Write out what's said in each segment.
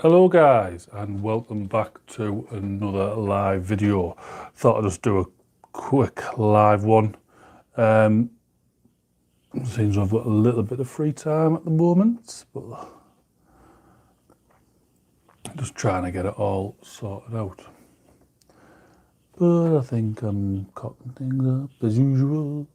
Hello guys, and welcome back to another live video. Thought I'd just do a quick live one. Seems I've got a little bit of free time at the moment, but I'm just trying to get it all sorted out. But I think I'm cocking things up as usual.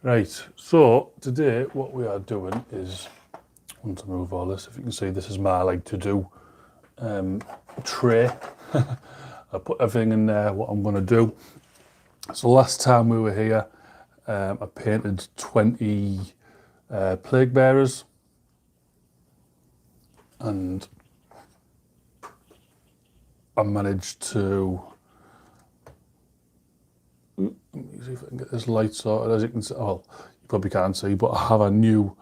Right, so today what we are doing is, I want to move all this, if you can see this is my to-do tray. I put everything in there, what I'm going to do. So last time we were here, I painted 20 plague bearers, and I managed to, let me see if I can get this light sorted. As you can see, well, you probably can't see, but I have a new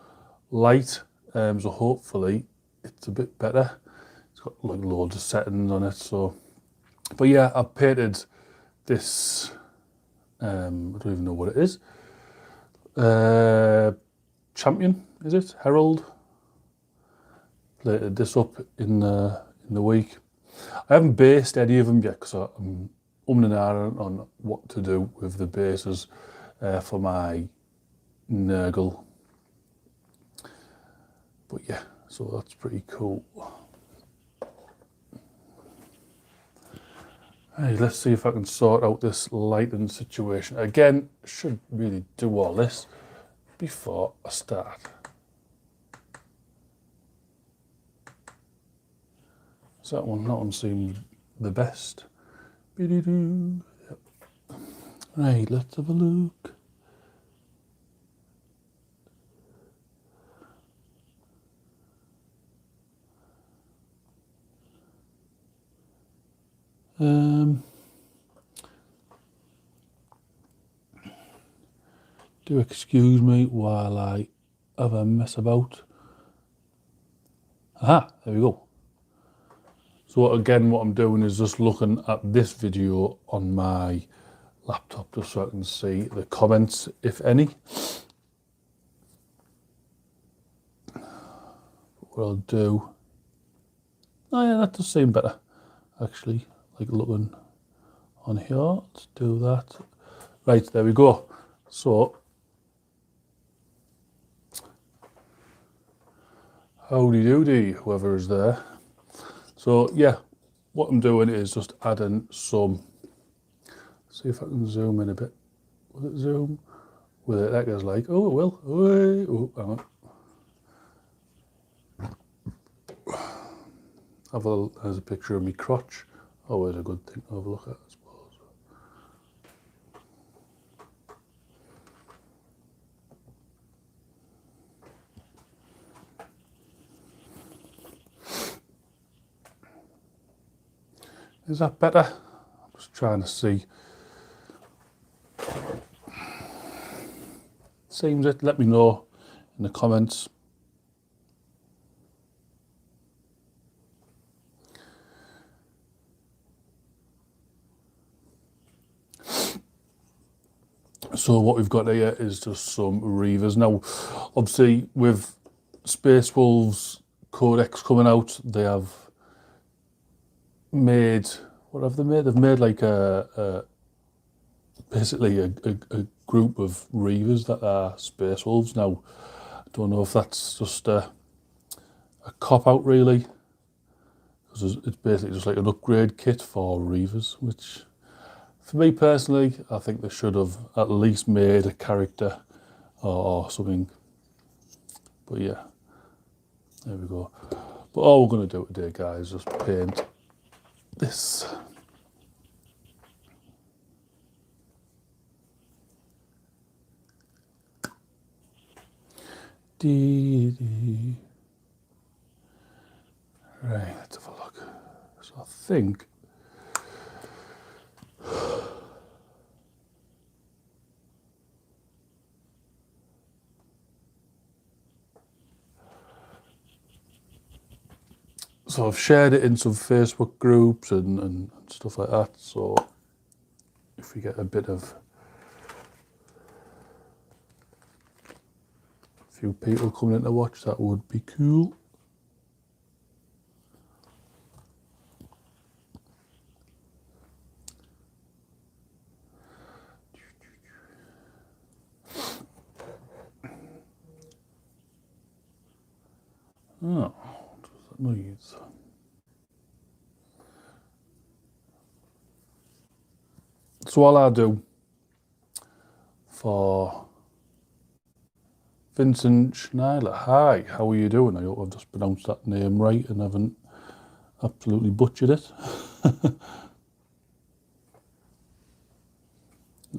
light, so hopefully it's a bit better. It's got like loads of settings on it, so, but yeah, I painted this, I don't even know what it is, Champion, is it? Herald. Plated this up in the week. I haven't based any of them yet because I'm and ahhing on what to do with the bases for my Nurgle. But yeah, so that's pretty cool. Hey, let's see if I can sort out this lighting situation. Again, should really do all this before I start. So that one seemed the best. Yep. Right, let's have a look. Do excuse me while I have a mess about. Aha, there we go. So again, what I'm doing is just looking at this video on my laptop just so I can see the comments, if any. What I'll do, oh yeah, that does seem better, actually, like looking on here. Let's do that. Right, there we go. So, howdy doody, whoever is there. So yeah, what I'm doing is just adding some, see if I can zoom in a bit. Will it zoom? Will it? That guy's like, oh, it will. Oh, hang on. There's a picture of me crotch. Always a good thing to have a look at, I suppose. Is that better? I'm just trying to see. Seems it. Let me know in the comments. So what we've got here is just some Reavers. Now, obviously, with Spacewolves Codex coming out, they have made, what have they made? They've made like basically a group of Reavers that are Spacewolves. Now, I don't know if that's just a cop-out really, because it's basically just like an upgrade kit for Reavers, which, for me personally, I think they should have at least made a character or something. But yeah, there we go. But all we're going to do today, guys, is just paint this. Right, let's have a look. So I think so I've shared it in some Facebook groups and stuff like that. So if we get a bit of a few people coming in to watch, that would be cool. Oh, what does that noise? So all I do for Vincent Schneider, hi, how are you doing? I hope I've just pronounced that name right and haven't absolutely butchered it. It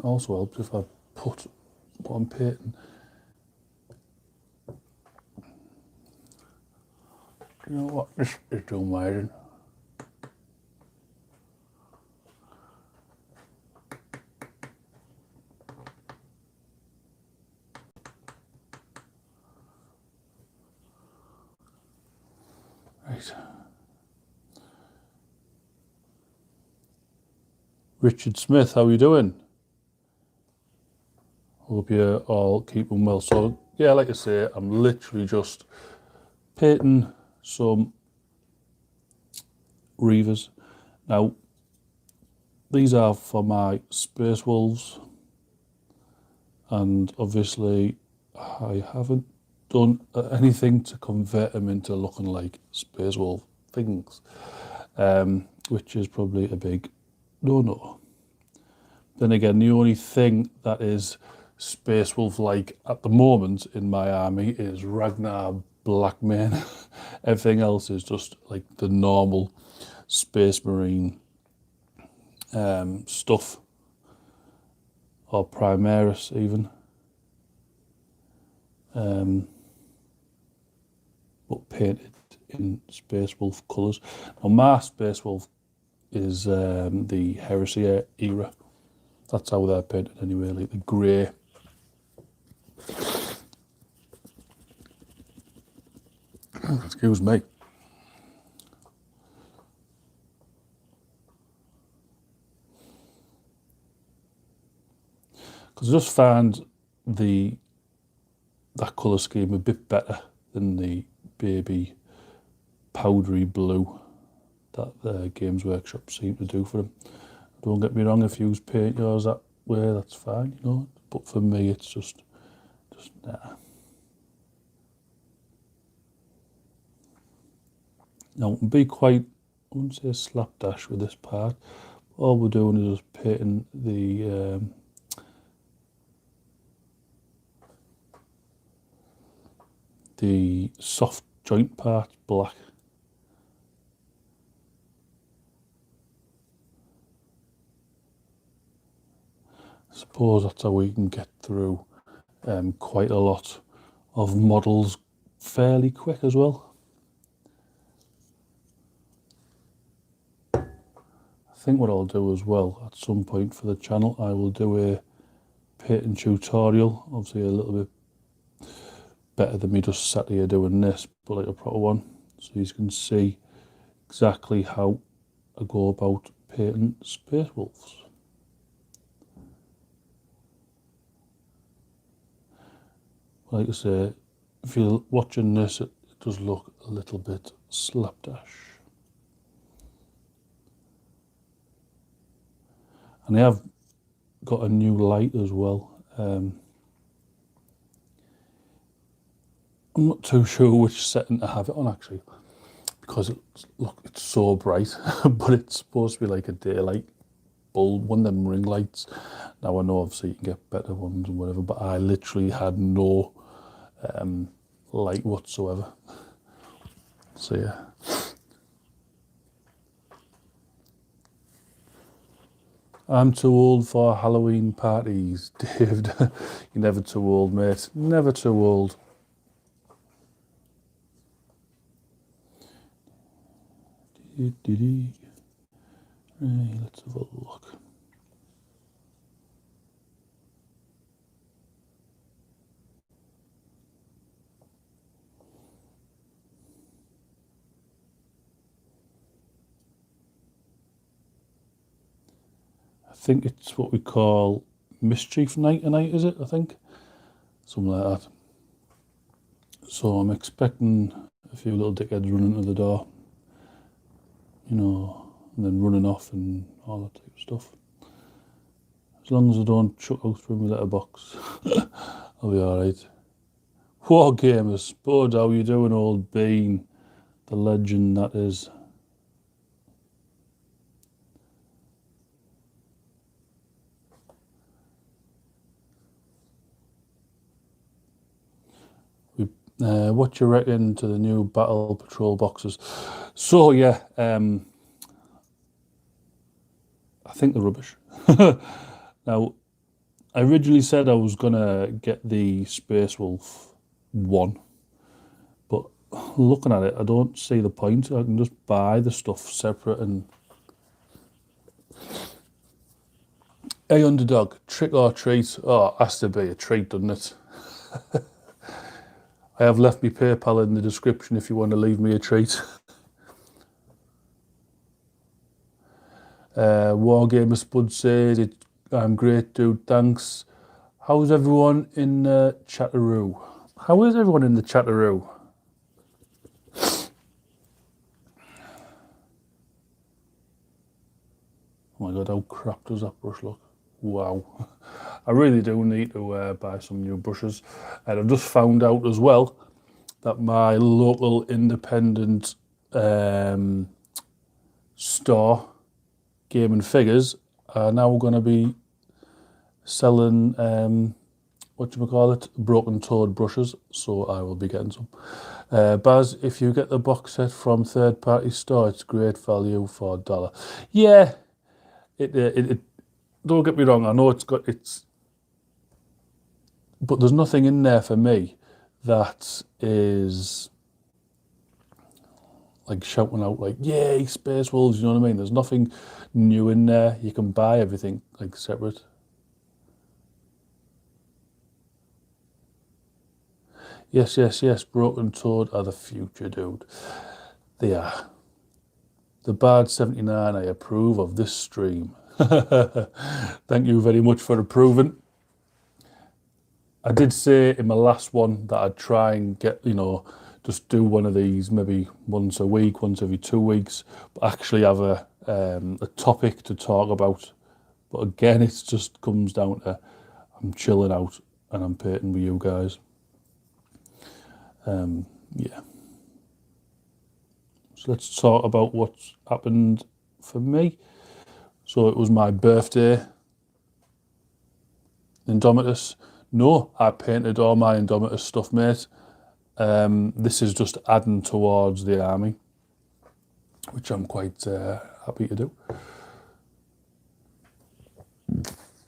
also helps if I put what I'm painting. You know what? This is too amazing. Right. Richard Smith, how are you doing? Hope you're all keeping well. So, yeah, like I say, I'm literally just painting some Reavers. Now, these are for my Spacewolves, and obviously I haven't done anything to convert them into looking like Spacewolf things, which is probably a big no-no. Then again, the only thing that is Spacewolf-like at the moment in my army is Ragnar Blackmane. Everything else is just like the normal Space Marine stuff, or Primaris even. But painted in Space Wolf colours. Now my Space Wolf is the Heresy era. That's how they're painted anyway, like the grey. Excuse me. Because I just found that colour scheme a bit better than the baby powdery blue that the Games Workshop seem to do for them. Don't get me wrong, if you paint yours that way, that's fine, you know. But for me, it's just nah. Now, be quite, I wouldn't say slapdash with this part. All we're doing is just painting the soft joint part black. I suppose that's how we can get through quite a lot of models fairly quick as well. I think what I'll do as well at some point for the channel, I will do a painting tutorial, obviously a little bit better than me just sat here doing this, but like a proper one, so you can see exactly how I go about painting Space Wolves. Like I say, if you're watching this, it does look a little bit slapdash. And I have got a new light as well. I'm not too sure which setting to have it on actually, because it's so bright, but it's supposed to be like a daylight bulb, one of them ring lights. Now I know obviously you can get better ones and whatever, but I literally had no light whatsoever. So yeah. I'm too old for Halloween parties, David. You're never too old, mate. Never too old. Right, let's have a look. I think it's what we call Mischief Night tonight, is it? I think. Something like that. So I'm expecting a few little dickheads running to the door, and then running off and all that type of stuff. As long as I don't chuck out through my letterbox, I'll be alright. War Gamers, Bud, how you doing, old bean? The legend that is. What you reckon to the new Battle Patrol boxes? So yeah, I think they're rubbish. Now, I originally said I was gonna get the Space Wolf one, but looking at it, I don't see the point. I can just buy the stuff separate. And hey, underdog, trick or treat? Oh, it has to be a treat, doesn't it? I have left my PayPal in the description if you want to leave me a treat. Wargamer Spud said, I'm great, dude, thanks. How's everyone in the chatteroo? How is everyone in the chatteroo? Oh my god, how crap does that brush look? Wow. I really do need to buy some new brushes. And I've just found out as well that my local independent store, Game and Figures, are now going to be selling, Broken Toad brushes. So I will be getting some. Baz, if you get the box set from third-party store, it's great value for $1. Yeah, it don't get me wrong, I know but there's nothing in there for me that is like shouting out like, yay, Space Wolves, you know what I mean? There's nothing new in there. You can buy everything like separate. Yes, Broken Toad are the future, dude. They are. The Bard 79, I approve of this stream. Thank you very much for approving. I did say in my last one that I'd try and get, just do one of these maybe once a week, once every 2 weeks, but actually have a topic to talk about. But again, it just comes down to I'm chilling out and I'm painting with you guys. Yeah. So let's talk about what's happened for me. So it was my birthday. Indomitus. No, I painted all my Indomitus stuff, mate. This is just adding towards the army, which I'm quite happy to do.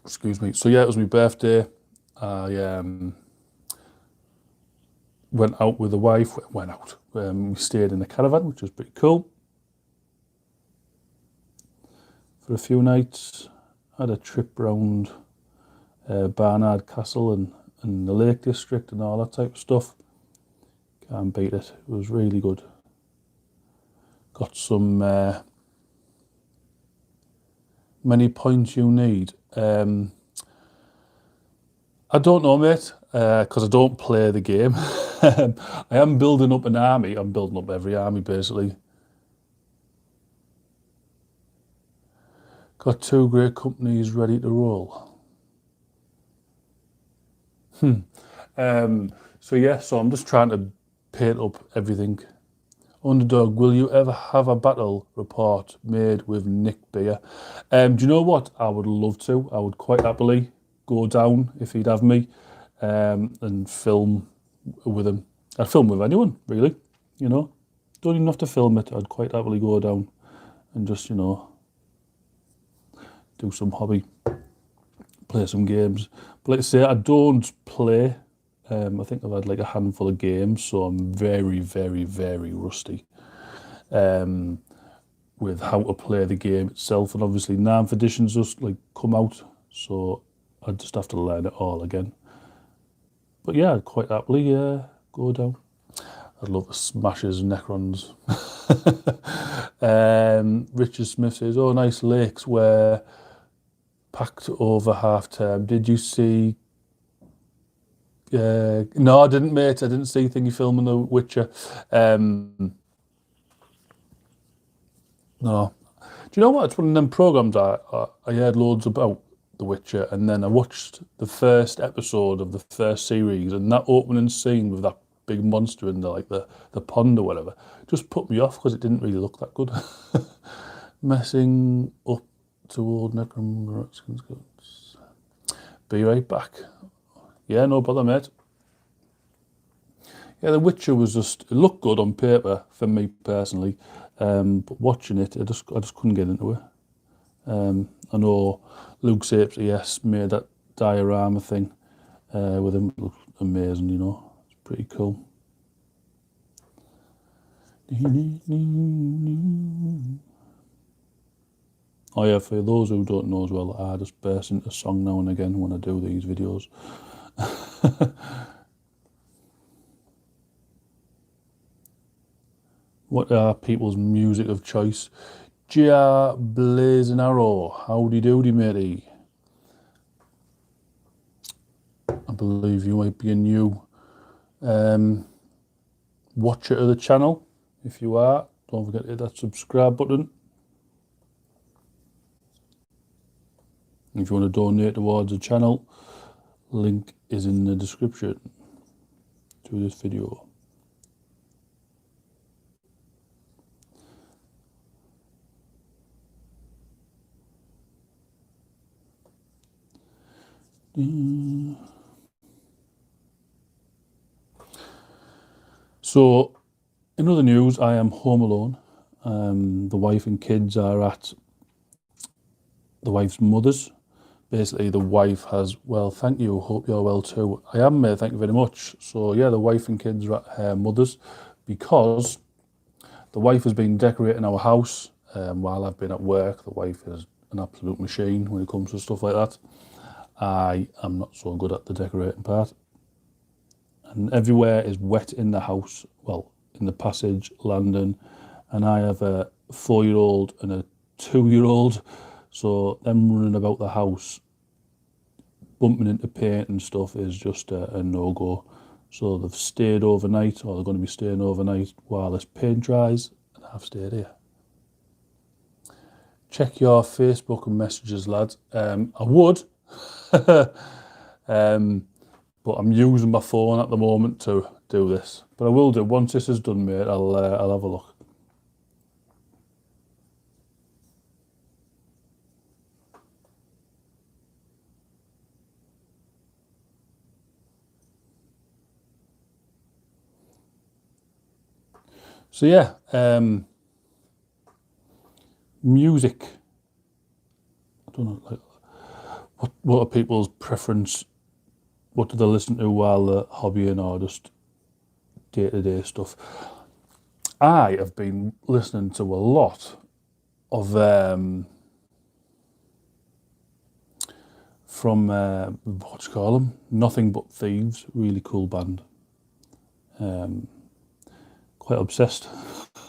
Excuse me. So yeah, it was my birthday. I went out with the wife. We stayed in a caravan, which was pretty cool. For a few nights, had a trip round Barnard Castle and the Lake District and all that type of stuff. Can't beat it. It was really good. Got some many points you need. I don't know, mate, because I don't play the game. I am building up an army. I'm building up every army, basically. Got 2 great companies ready to roll. So I'm just trying to paint up everything. Underdog, will you ever have a battle report made with Nick Beer? Do you know what? I would love to. I would quite happily go down if he'd have me and film with him. I'd film with anyone, really. Don't even have to film it. I'd quite happily go down and just, do some hobby, play some games. But like I say, I don't play. I think I've had like a handful of games, so I'm very, very, very rusty with how to play the game itself. And obviously 9th edition's just like come out, so I just have to learn it all again. But yeah, I'd quite happily go down. I'd love to smash his Necrons. Richard Smith says, oh, nice lakes where packed over half term. Did you see? No, I didn't, mate. I didn't see thingy filming The Witcher. No. Do you know what? It's one of them programs I heard loads about The Witcher, and then I watched the first episode of the first series, and that opening scene with that big monster in the pond or whatever just put me off because it didn't really look that good. Messing up to old Necromancer's goods. Be right back. Yeah, no bother, mate. Yeah, The Witcher was just, it looked good on paper for me personally, but watching it, I just couldn't get into it. I know Luke Sapes, yes, made that diorama thing with him. It looked amazing, you know. It's pretty cool. Oh yeah, for those who don't know as well, I just burst into song now and again when I do these videos. What are people's music of choice? Gia Blazing Arrow, howdy doody matey. I believe you might be a new watcher of the channel. If you are, don't forget to hit that subscribe button. If you want to donate towards the channel, link is in the description to this video. So, in other news, I am home alone. The wife and kids are at the wife's mother's. Basically, the wife has, well, thank you, hope you're well too. I am, mate, thank you very much. So, yeah, the wife and kids are at her mother's because the wife has been decorating our house while I've been at work. The wife is an absolute machine when it comes to stuff like that. I am not so good at the decorating part. And everywhere is wet in the house, well, in the passage, landing. And I have a 4-year-old and a 2-year-old. So them running about the house, bumping into paint and stuff is just a no-go. So they've stayed overnight, or they're going to be staying overnight while this paint dries, and I've stayed here. Check your Facebook and messages, lads. I would, but I'm using my phone at the moment to do this. But I will do, once this is done, mate, I'll have a look. So yeah, music. I don't know, like, what are people's preference? What do they listen to while they're hobbying or just day-to-day stuff? I have been listening to a lot of from what do you call them? Nothing But Thieves, really cool band. Quite obsessed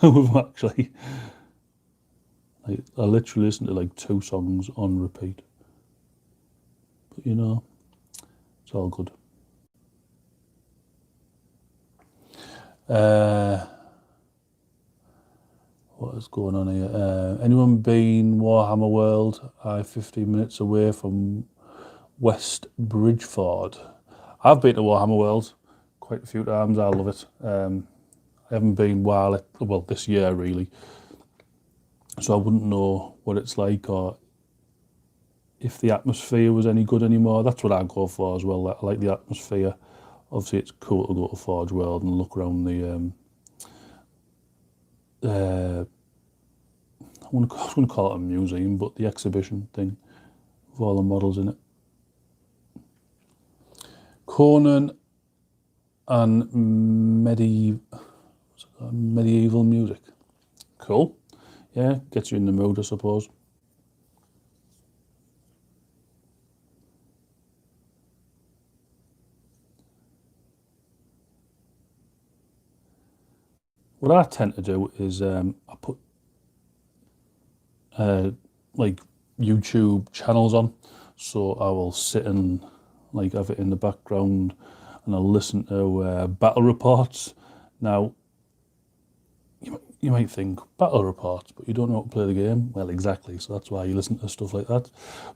with them, actually. I literally listen to like 2 songs on repeat. But you know, it's all good. What is going on here? Anyone been Warhammer World? I 15 minutes away from West Bridgeford. I've been to Warhammer World quite a few times. I love it. I haven't been well this year really, so I wouldn't know what it's like or if the atmosphere was any good anymore. That's what I go for as well. I like the atmosphere. Obviously, it's cool to go to Forge World and look around the I was going to call it a museum, but the exhibition thing with all the models in it. Conan and medieval music. Cool. Yeah, gets you in the mood, I suppose. What I tend to do is I put like YouTube channels on. So I will sit and like have it in the background, and I'll listen to battle reports. Now, you might think battle reports, but you don't know how to play the game. Well, exactly. So that's why you listen to stuff like that.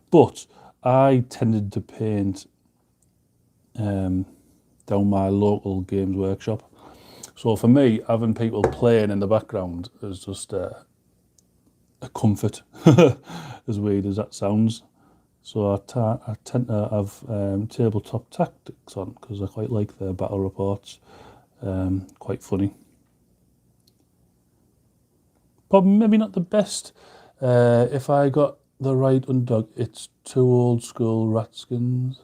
But I tended to paint down my local games workshop. So for me, having people playing in the background is just a comfort, as weird as that sounds. So I tend to have tabletop tactics on because I quite like their battle reports. Quite funny. Probably maybe not the best. If I got the right undog, it's two old school ratskins.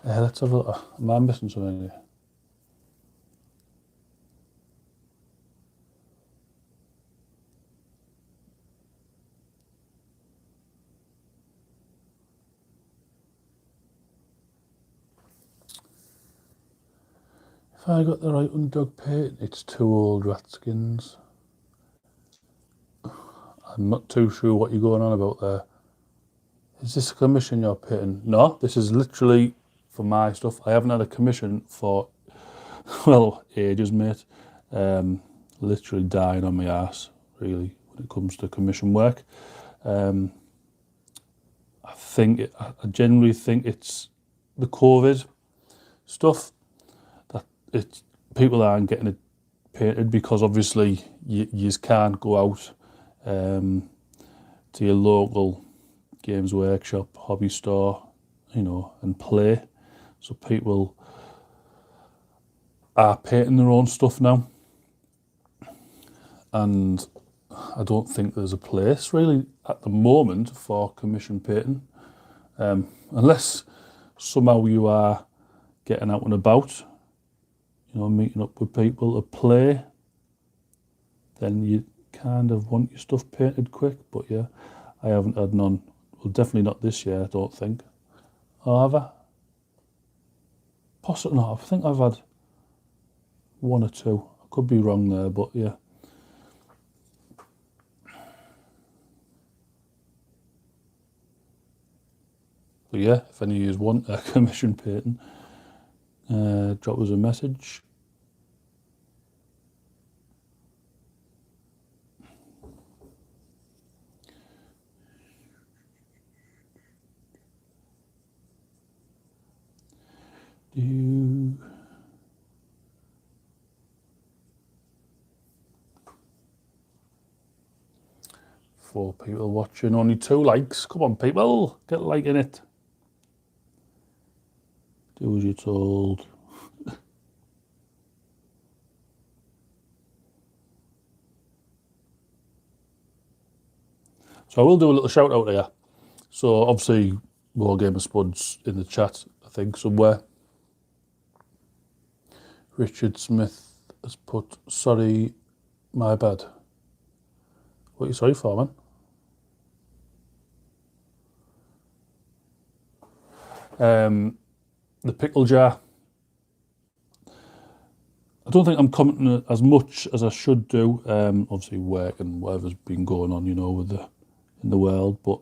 Let's have a look. Am I missing something here? If I got the right undog paint, it's two old ratskins. I'm not too sure what you're going on about there. Is this a commission you're painting? No, this is literally for my stuff. I haven't had a commission for, well, ages, mate. Literally dying on my ass, really, when it comes to commission work. I genuinely think it's the COVID stuff that it's people aren't getting it painted because obviously you can't go out to your local games workshop, hobby store, and play. So people are painting their own stuff now, and I don't think there's a place really at the moment for commission painting, unless somehow you are getting out and about, meeting up with people to play. Then you kind of want your stuff painted quick. But yeah, I haven't had none. Well, definitely not this year, I don't think. Oh, have I? Possibly not. I think I've had one or two. I could be wrong there, but yeah. But yeah, if any of you want a commission painting, drop us a message. Four people watching, only 2 likes. Come on, people, get liking it. Do as you're told. So I will do a little shout out here. So obviously, Wargamer Spud's in the chat, I think, somewhere. Richard Smith has put, sorry, my bad. What are you sorry for, man? The pickle jar. I don't think I'm commenting as much as I should do. Obviously, work and whatever's been going on, with in the world. But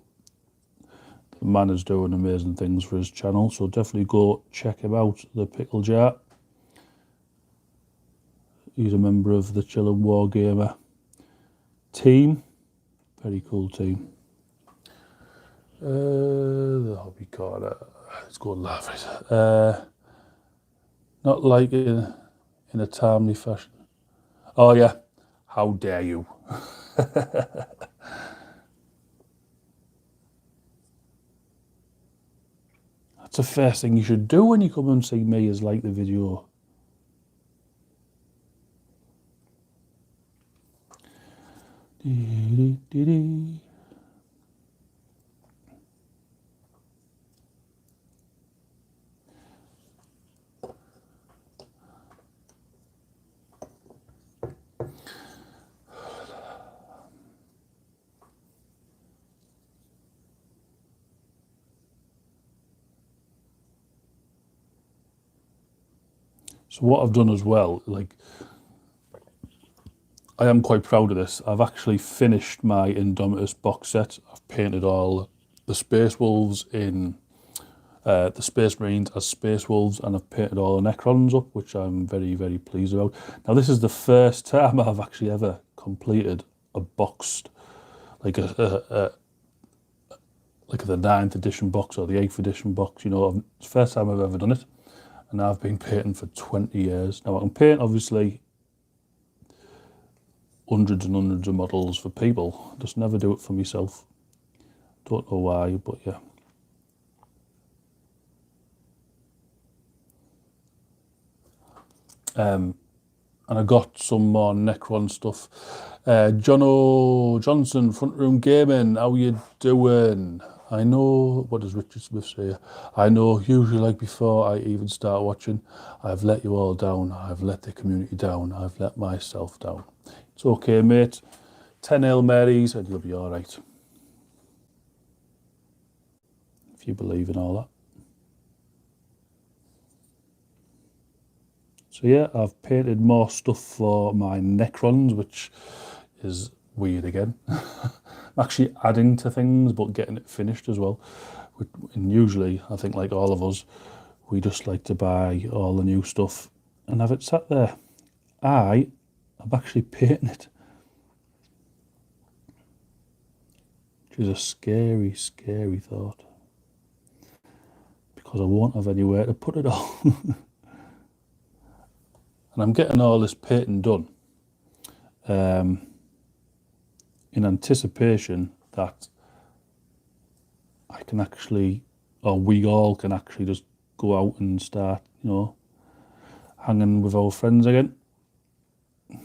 the man is doing amazing things for his channel, so definitely go check him out. The pickle jar. He's a member of the Chill and Wargamer team. Very cool team. The hobby corner. Let's go and laugh it. Not like in a timely fashion. Oh yeah, how dare you? That's the first thing you should do when you come and see me is like the video. So what I've done as well, like I am quite proud of this. I've actually finished my Indomitus box set. I've painted all the Space Wolves in the Space Marines as Space Wolves, and I've painted all the Necrons up, which I'm very, very pleased about. Now, this is the first time I've actually ever completed a boxed, like like the 9th edition box or the 8th edition box. You know, it's the first time I've ever done it, and I've been painting for 20 years. Now, I can paint, obviously, hundreds and hundreds of models for people. I just never do it for myself. Don't know why, but yeah. And I got some more Necron stuff. Jono Johnson, Front Room Gaming, how you doing? I know, what does Richard Smith say? I know, usually like before I even start watching, I've let you all down, I've let the community down, I've let myself down. It's okay, mate. 10 Hail Marys and you'll be all right. If you believe in all that. So yeah, I've painted more stuff for my Necrons, which is weird again. I'm actually adding to things, but getting it finished as well. And usually, I think like all of us, we just like to buy all the new stuff and have it sat there. I'm actually painting it. Which is a scary, scary thought. Because I won't have anywhere to put it all. And I'm getting all this painting done in anticipation that I can actually, or we all can actually just go out and start, you know, hanging with our friends again. But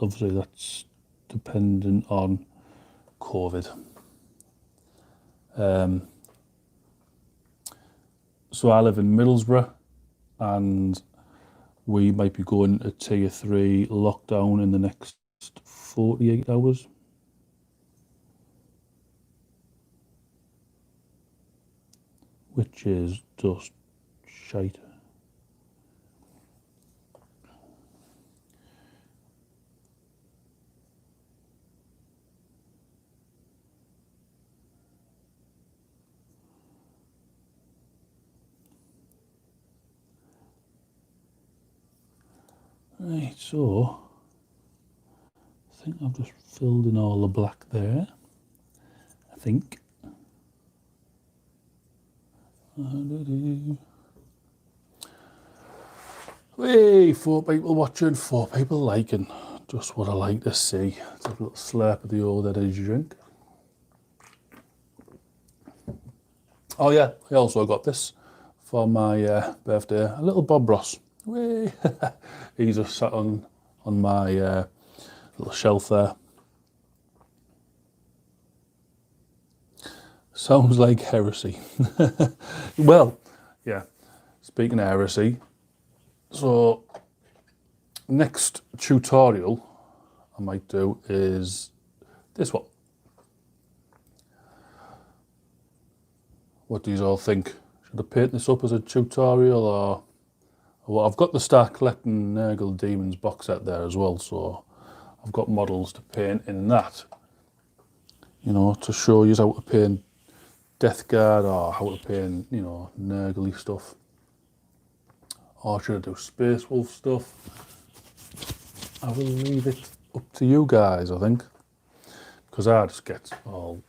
obviously that's dependent on COVID. So I live in Middlesbrough, and we might be going to tier 3 lockdown in the next 48 hours. Which is just shite. Right, so I think I've just filled in all the black there. I think. Hey, 4 people watching, 4 people liking. Just what I like to see. Take a little slurp of the old energy drink. Oh yeah, I also got this for my birthday. A little Bob Ross. Whee! He's just sat on my little shelf there. Sounds like heresy. Well, yeah, speaking of heresy, so next tutorial I might do is this one. What do you all think? Should I paint this up as a tutorial, or well, I've got the Start Collecting Nurgle Demons box set there as well, so I've got models to paint in that, you know, to show you how to paint Death Guard or how to paint, you know, Nurgle stuff. Or should I do Space Wolf stuff? I will leave it up to you guys, I think, because I just get all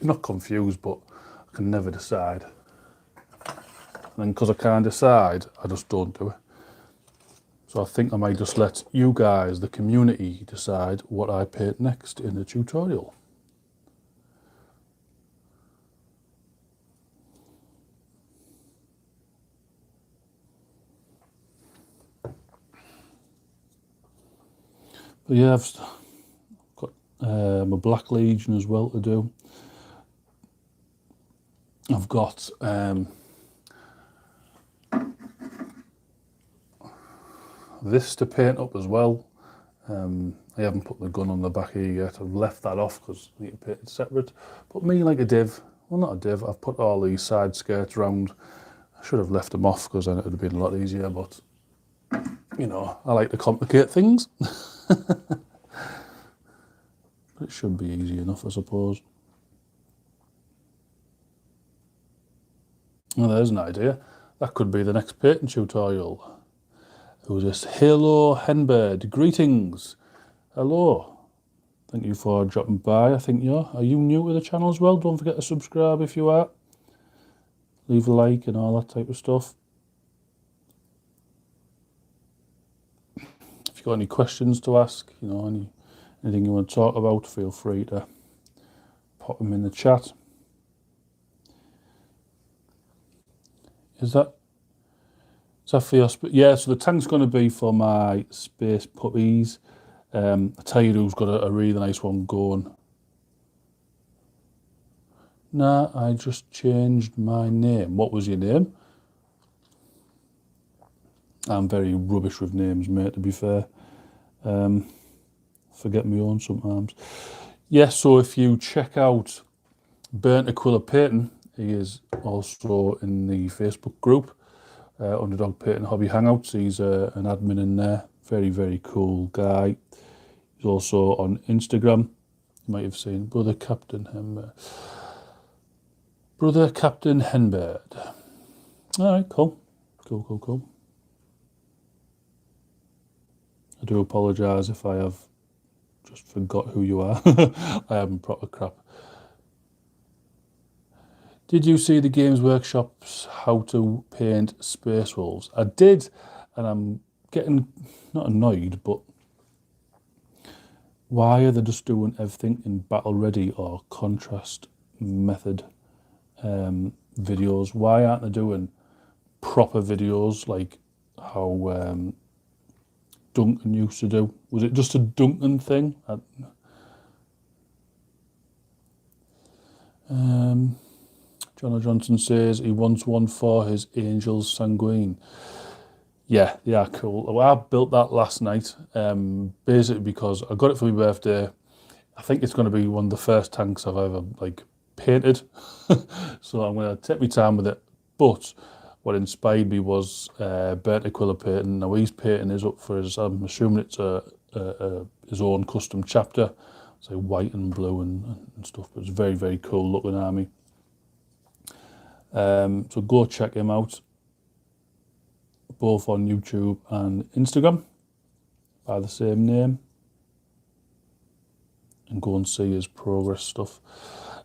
not confused, but I can never decide. And then because I can't decide, I just don't do it. So I think I might just let you guys, the community, decide what I paint next in the tutorial. But yeah, I've got my Black Legion as well to do. I've got this to paint up as well. I haven't put the gun on the back here yet. I've left that off because I need to paint it separate. But me like a div, well not a div, I've put all these side skirts around I should have left them off because then it would have been a lot easier, but you know, I like to complicate things. It should be easy enough, I suppose. Well, there's an idea. That could be the next painting tutorial. Who's this? Hello, Henbird. Greetings. Hello. Thank you for dropping by. I think are you new to the channel as well? Don't forget to subscribe if you are. Leave a like and all that type of stuff. If you've got any questions to ask, you know, anything you want to talk about, feel free to pop them in the chat. Is that for your... Yeah, so the tank's going to be for my space puppies. I tell you who's got a really nice one going. Nah, I just changed my name. What was your name? I'm very rubbish with names, mate, to be fair. Forget my own sometimes. Yeah, so if you check out Burnt Aquila Painting, he is also in the Facebook group, Underdog Painting Hobby Hangouts. He's an admin in there. Very, very cool guy. He's also on Instagram. You might have seen Brother Captain Henbird. Brother Captain Henbird. All right, cool. Cool. I do apologise if I have just forgot who you are. I haven't proper crap. Did you see the Games Workshop's How to Paint Spacewolves? I did, and I'm getting not annoyed, but why are they just doing everything in battle ready or contrast method videos? Why aren't they doing proper videos like how Duncan used to do? Was it just a Duncan thing? John Johnson says he wants one for his Angels Sanguine. Yeah, they are cool. Well, I built that last night, basically because I got it for my birthday. I think it's going to be one of the first tanks I've ever painted, so I'm going to take my time with it. But what inspired me was Burnt Aquila Painting. Now he's painting is up for his. I'm assuming it's his own custom chapter. It's like white and blue and stuff, but it's very, very cool looking army. So go check him out, both on YouTube and Instagram by the same name, and go and see his progress stuff.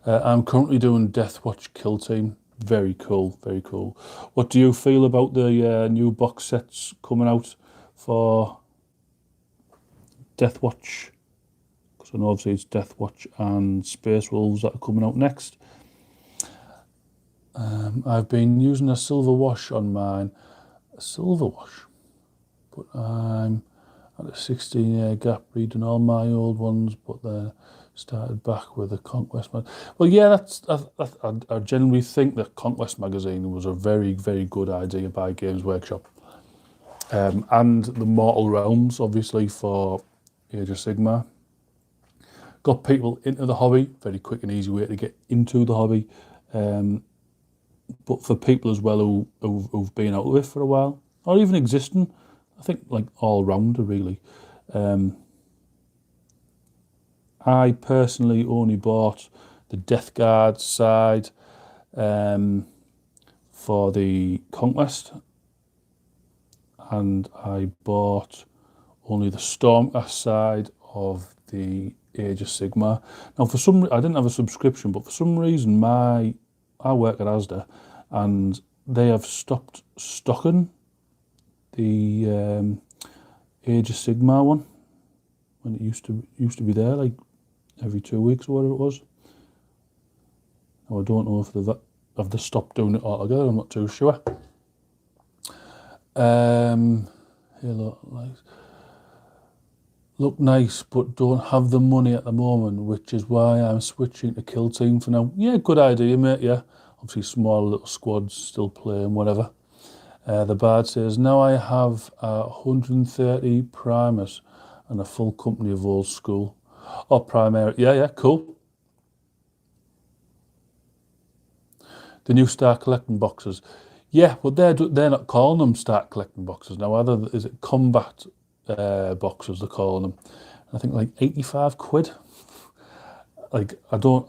I'm currently doing Death Watch Kill Team. Very cool, very cool. What do you feel about the new box sets coming out for Death Watch? Because I know obviously it's Death Watch and Spacewolves that are coming out next. I've been using a silver wash on mine. A silver wash? But I'm at a 16-year gap reading all my old ones, but then started back with a Conquest magazine. Well, yeah, I generally think that Conquest magazine was a very, very good idea by Games Workshop. And the Mortal Realms, obviously, for Age of Sigmar. Got people into the hobby, very quick and easy way to get into the hobby. But for people as well who've been out of it for a while, or even existing, I think like all rounder really. I personally only bought the Death Guard side for the Conquest, and I bought only the Stormcast side of the Age of Sigmar. Now, for some I didn't have a subscription, but for some reason I work at Asda, and they have stopped stocking the Age of Sigmar one when it used to be there like every 2 weeks or whatever it was. Now I don't know if they've stopped doing it altogether. I'm not too sure. Look nice, but don't have the money at the moment, which is why I'm switching to Kill Team for now. Yeah, good idea, mate. Yeah, obviously small little squads still playing, whatever. The Bard says, now I have 130 primers and a full company of old school. Oh, primary. Yeah, cool. The new Star collecting boxes. Yeah, but they're not calling them start collecting boxes now. Either is it combat boxes they're calling them? I think like 85 quid. Like I don't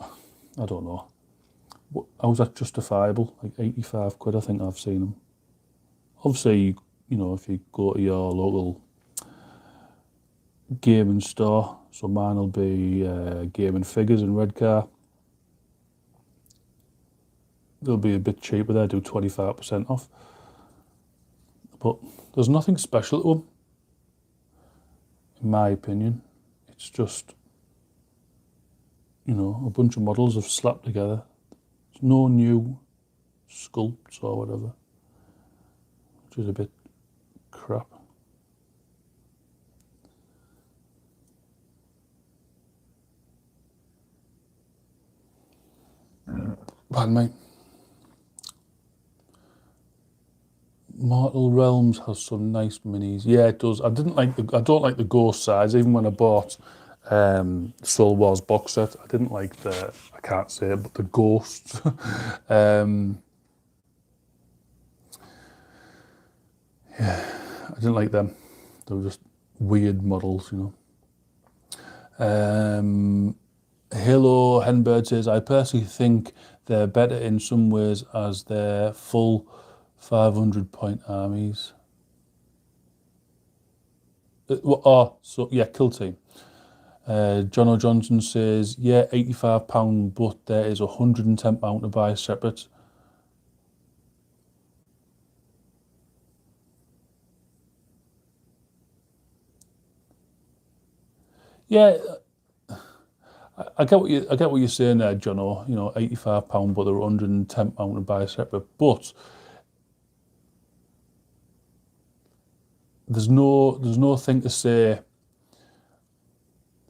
know. How is that justifiable? Like 85 quid. I think I've seen them. Obviously, you know, if you go to your local gaming store, so mine will be gaming figures in Redcar. They'll be a bit cheaper. They do 25% off. But there's nothing special to them, in my opinion. It's just, you know, a bunch of models have slapped together. There's no new sculpts or whatever, which is a bit crap. Pardon me. Mortal Realms has some nice minis. Yeah, it does. I don't like the ghost size. Even when I bought Soul Wars box set, I didn't like I can't say it, but the ghosts. um, I didn't like them. They were just weird models, you know. Halo Henbird says, I personally think they're better in some ways as they're full 500-point armies. So yeah, Kill Team. John O. Johnson says, yeah, £85, but there is £110 to buy separate. Yeah, I get what you're saying there, John O. You know, £85, but there are £110 to buy separate. But there's no thing to say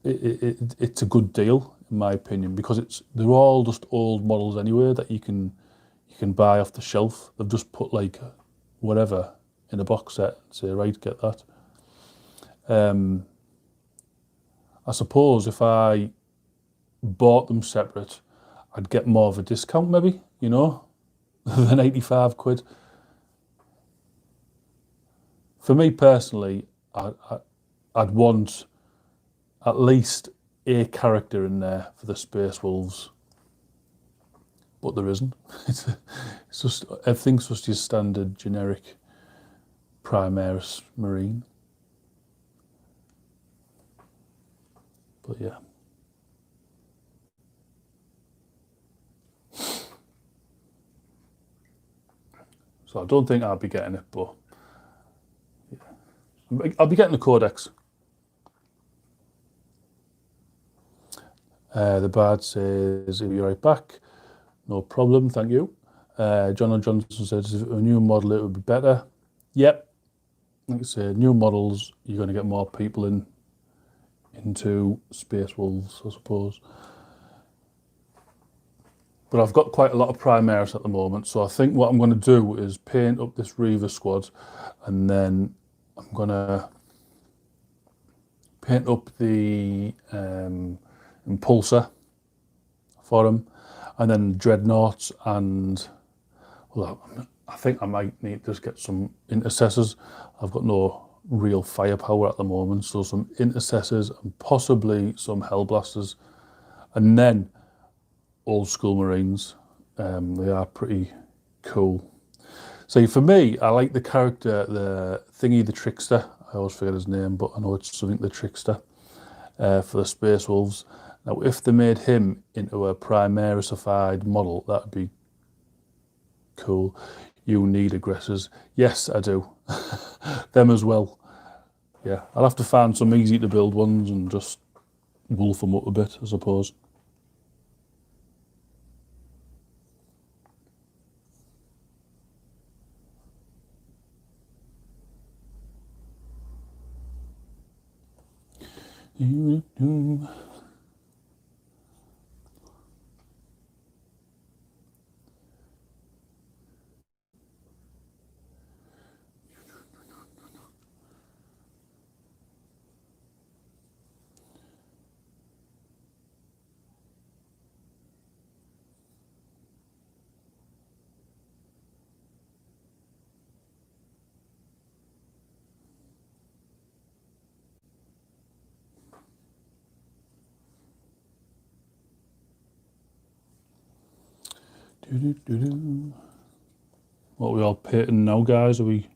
it's a good deal in my opinion, because they're all just old models anyway that you can buy off the shelf. They've just put like whatever in a box set and say, right, get that. Um, I suppose if I bought them separate, I'd get more of a discount maybe, you know, than 85 quid. For me personally, I'd want at least a character in there for the Space Wolves, but there isn't. It's just everything's just your standard generic Primaris Marine. But yeah. So I don't think I'll be getting it, but I'll be getting the Codex. The Bard says, he'll be right back. No problem, thank you. John O. Johnson says, if a new model, it would be better. Yep. Like I say, new models, you're going to get more people into Space Wolves, I suppose. But I've got quite a lot of Primaris at the moment, so I think what I'm going to do is paint up this Reaver squad, and then I'm going to paint up the Impulsor for him, and then Dreadnoughts, and well, I think I might need to just get some Intercessors. I've got no real firepower at the moment, so some Intercessors and possibly some Hellblasters, and then old school Marines. They are pretty cool. So for me, I like the character, the thingy, the Trickster. I always forget his name, but I know it's something the Trickster for the Space Wolves. Now, if they made him into a Primarisified model, that'd be cool. You need aggressors. Yes, I do. Them as well. Yeah, I'll have to find some easy to build ones and just wolf them up a bit, I suppose. What are we all painting now, guys? Are we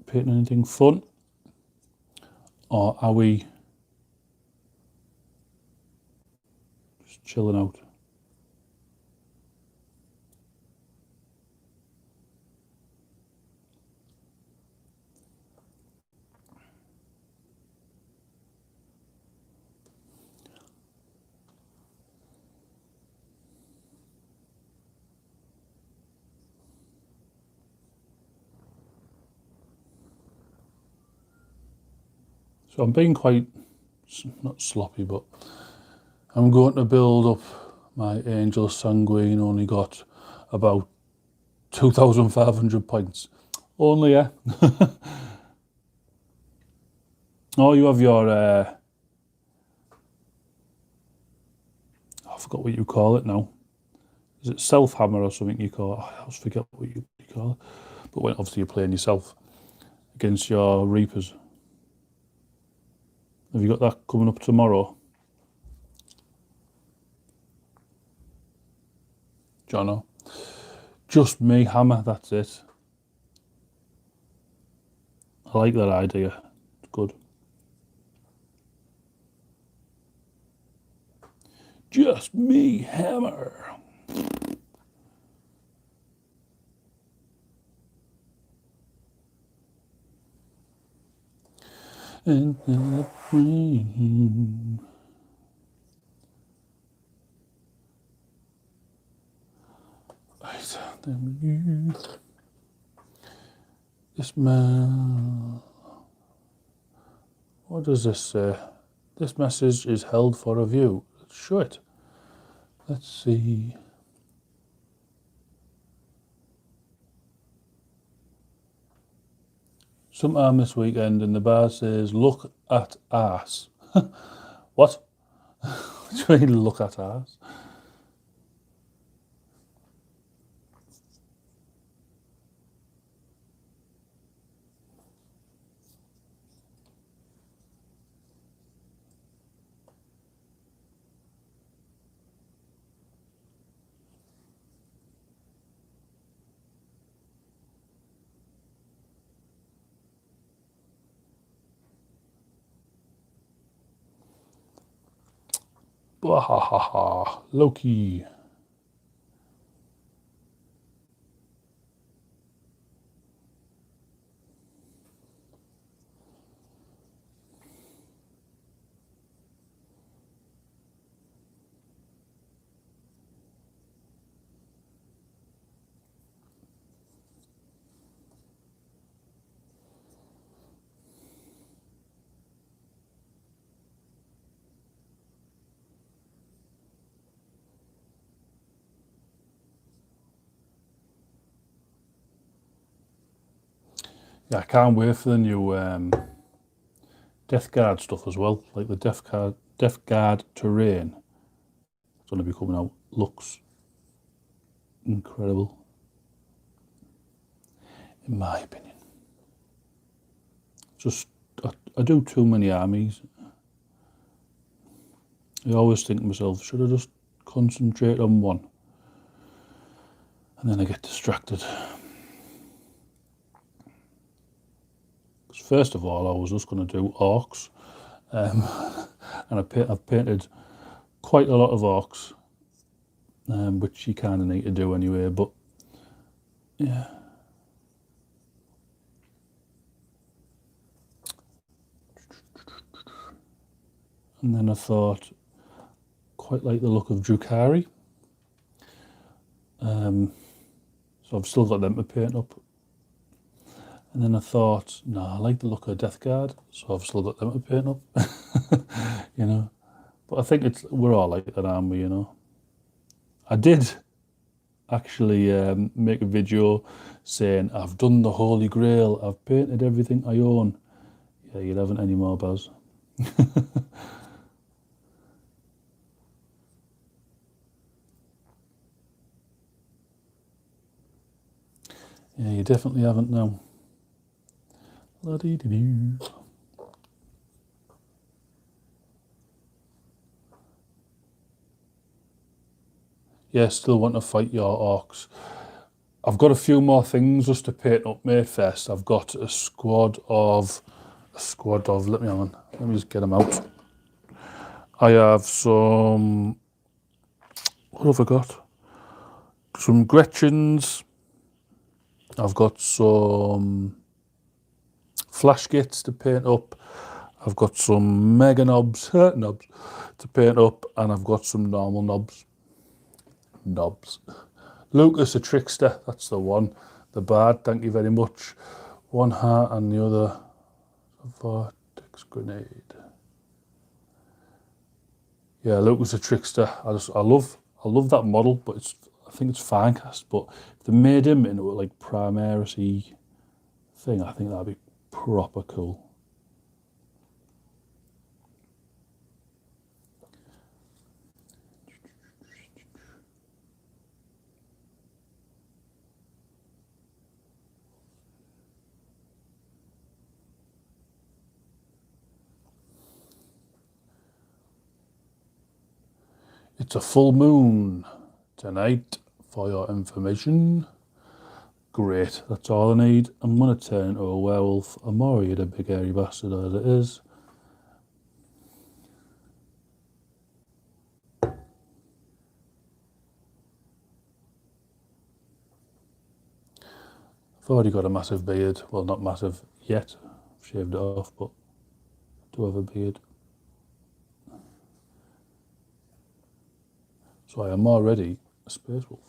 painting anything fun? Or are we just chilling out? So I'm being quite, not sloppy, but I'm going to build up my Angel Sanguine. Only got about 2,500 points. Only, yeah. Oh, you have your, I forgot what you call it now. Is it self hammer or something you call it? I always forget what you call it. But when obviously you're playing yourself against your Reapers. Have you got that coming up tomorrow? Jono? Just me hammer, that's it. I like that idea. It's good. Just me hammer. And the rain. Right, then this man. What does this say? This message is held for review. Let's show it. Let's see. Sometime this weekend, and the bar says, "Look at ass." What? What do you mean, look at ass? Bahahaha. Loki. Yeah, I can't wait for the new Death Guard stuff as well. Like the Death Guard terrain. It's going to be coming out. Looks incredible, in my opinion. Just, I do too many armies. I always think to myself, should I just concentrate on one? And then I get distracted. Because first of all, I was just going to do orcs. And I've painted quite a lot of orcs, which you kind of need to do anyway. But yeah. And then I thought, quite like the look of Drukhari. So I've still got them to paint up. And then I thought, no, I like the look of Death Guard, so I've still got them to paint up. You know. But I think we're all like that, aren't we, you know? I did actually make a video saying, I've done the Holy Grail, I've painted everything I own. Yeah, you haven't anymore, Baz. Yeah, you definitely haven't now. La-dee-dee-doo. Yeah, still want to fight your orcs. I've got a few more things just to paint up, mate, first. I've got a squad of, let me hang on, let me just get them out. I have some, what have I got? Some Gretchens. I've got some flash gates to paint up. I've got some mega knobs, knobs to paint up, and I've got some normal knobs. Lucas, a trickster, that's the one. The bard, thank you very much. One heart and the other a vortex grenade. Yeah, Lucas, a trickster. I love that model, but I think it's fine cast. But if they made him into a like Primaris thing, I think that'd be proper cool. It's a full moon tonight, for your information. Great, that's all I need. I'm going to turn into a werewolf. I'm already a big hairy bastard as it is. I've already got a massive beard. Well, not massive yet. I've shaved it off, but I do have a beard. So I am already a space wolf.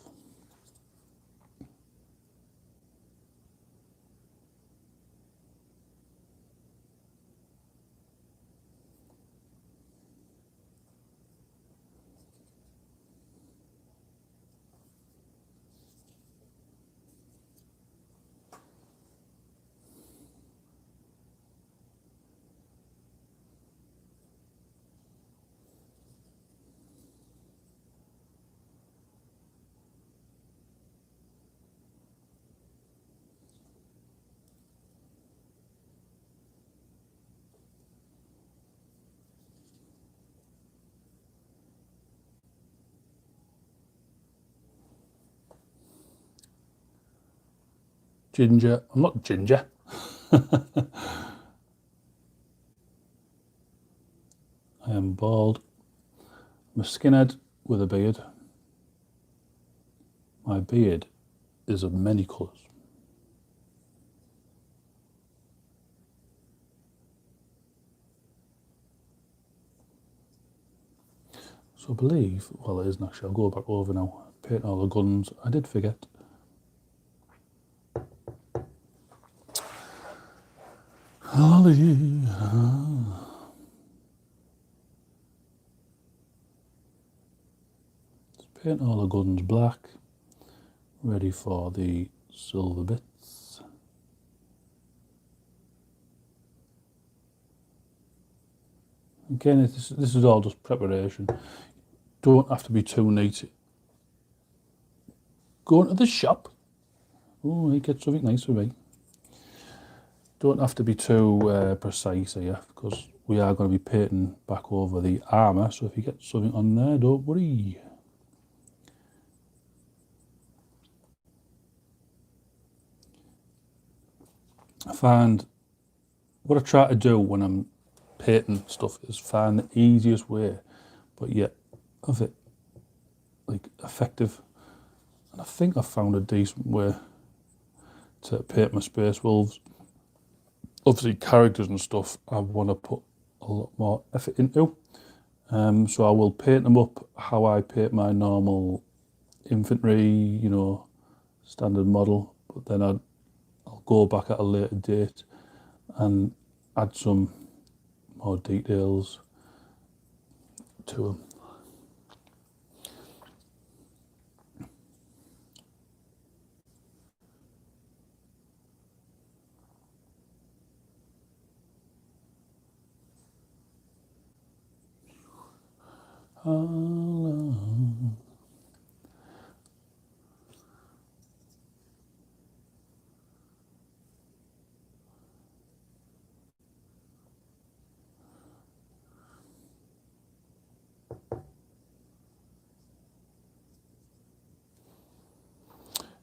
Ginger. I'm not ginger. I am bald. I'm a skinhead with a beard. My beard is of many colours. So I believe, well, it isn't actually. I'll go back over now. Paint all the guns. I did forget. Paint all the guns black. Ready for the silver bits. Again, this is all just preparation. Don't have to be too neat. Going to the shop. Oh, he gets something nice for me. Don't have to be too precise here, because we are going to be painting back over the armour. So if you get something on there, don't worry. I find what I try to do when I'm painting stuff is find the easiest way, but yet of it like effective. And I think I found a decent way to paint my Space Wolves. Obviously, characters and stuff I want to put a lot more effort into. So I will paint them up how I paint my normal infantry, standard model. But then I'll go back at a later date and add some more details to them.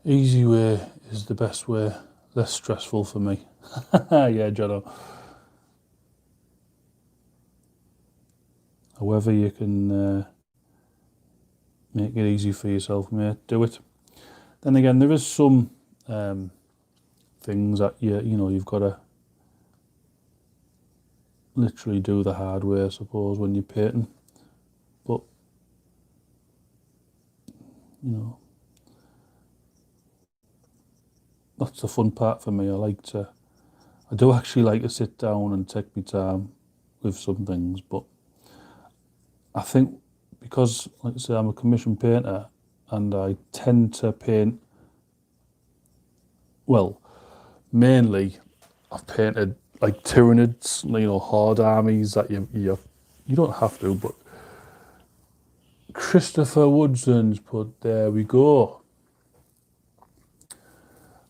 Easy way is the best way, less stressful for me. Yeah, Jono. However you can make it easy for yourself, mate, do it. Then again, there is some things that you've got to literally do the hard way, I suppose, when you're painting. But that's the fun part for me. I do actually like to sit down and take my time with some things, but I think because, like I say, I'm a commission painter and I tend to paint, well, mainly I've painted like Tyranids, horde armies that you don't have to, but Christopher Woodson's put, there we go.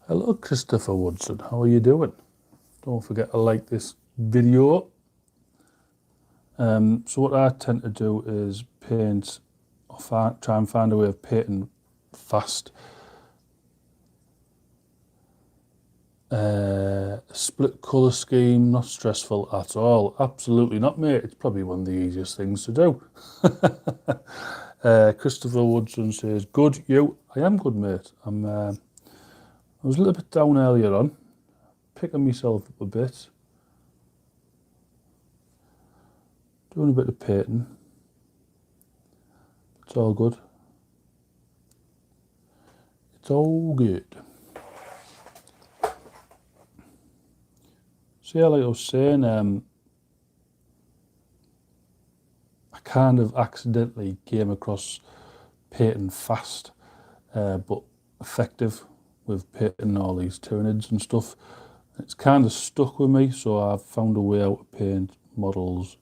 Hello, Christopher Woodson, how are you doing? Don't forget to like this video. So what I tend to do is paint, or try and find a way of painting fast. Split colour scheme, not stressful at all. Absolutely not, mate. It's probably one of the easiest things to do. Christopher Woodson says, good, you. I am good, mate. I was a little bit down earlier on, picking myself up a bit, doing a bit of painting. It's all good. It's all good. So yeah, like I was saying, I kind of accidentally came across painting fast, but effective with painting all these Tyranids and stuff. It's kind of stuck with me, so I've found a way out to paint models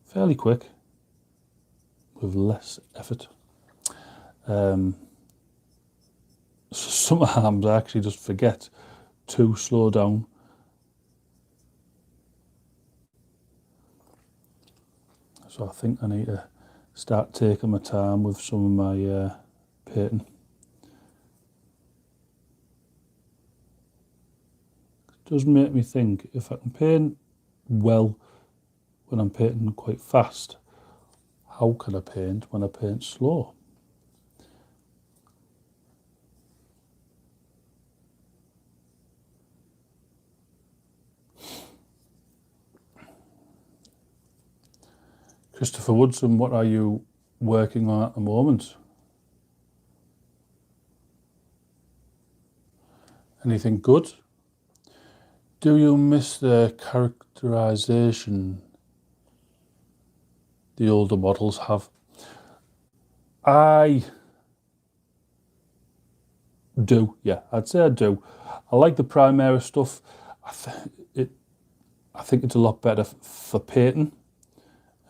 fairly quick with less effort. Sometimes I actually just forget to slow down. So I think I need to start taking my time with some of my painting. It does make me think, if I can paint well when I'm painting quite fast, how can I paint when I paint slow? Christopher Woodson, what are you working on at the moment? Anything good? Do you miss the characterization the older models have? I do, yeah, I'd say I do. I like the Primera stuff. I think it's a lot better for painting.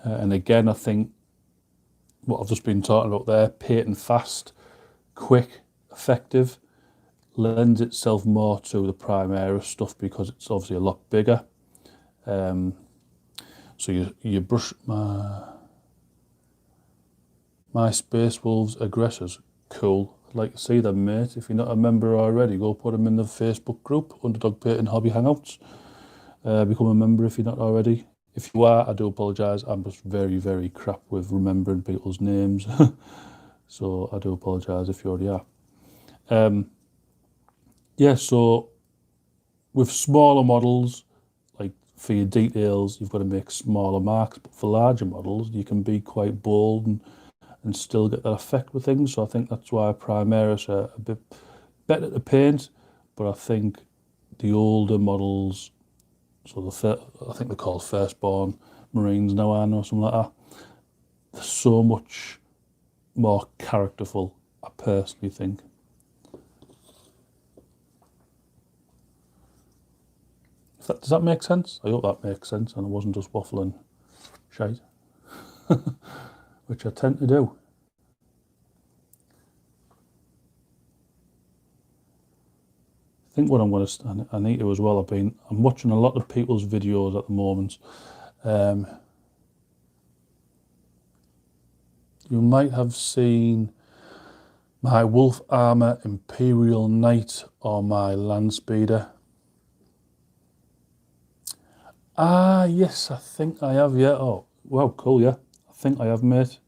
And again, I think what I've just been talking about there, painting fast, quick, effective, lends itself more to the Primera stuff because it's obviously a lot bigger. So you brush my Spacewolves aggressors, cool. I'd like to see them, mate. If you're not a member already, go put them in the Facebook group, Underdog Painting Hobby Hangouts. Become a member if you're not already. If you are, I do apologise. I'm just very, very crap with remembering people's names. So I do apologise if you already are. Yeah, so with smaller models, like for your details, you've got to make smaller marks. But for larger models, you can be quite bold and still get that effect with things. So I think that's why Primeras are a bit better to paint. But I think the older models, so I think they're called Firstborn Marines now, or something like that, they're so much more characterful, I personally think. Does that make sense? I hope that makes sense and I wasn't just waffling shite, which I tend to do. I think what I need to as well, I'm watching a lot of people's videos at the moment. You might have seen My Wolf Armour Imperial Knight or my Land Speeder? Ah, yes, I think I have, yeah. Oh, wow, cool, yeah. I think I have, mate.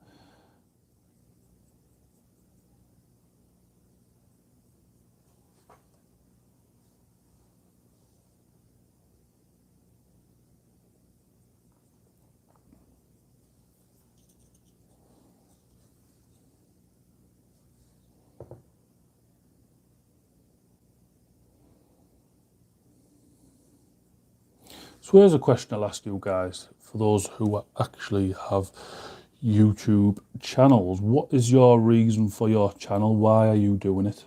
So here's a question I'll ask you guys, for those who actually have YouTube channels. What is your reason for your channel? Why are you doing it?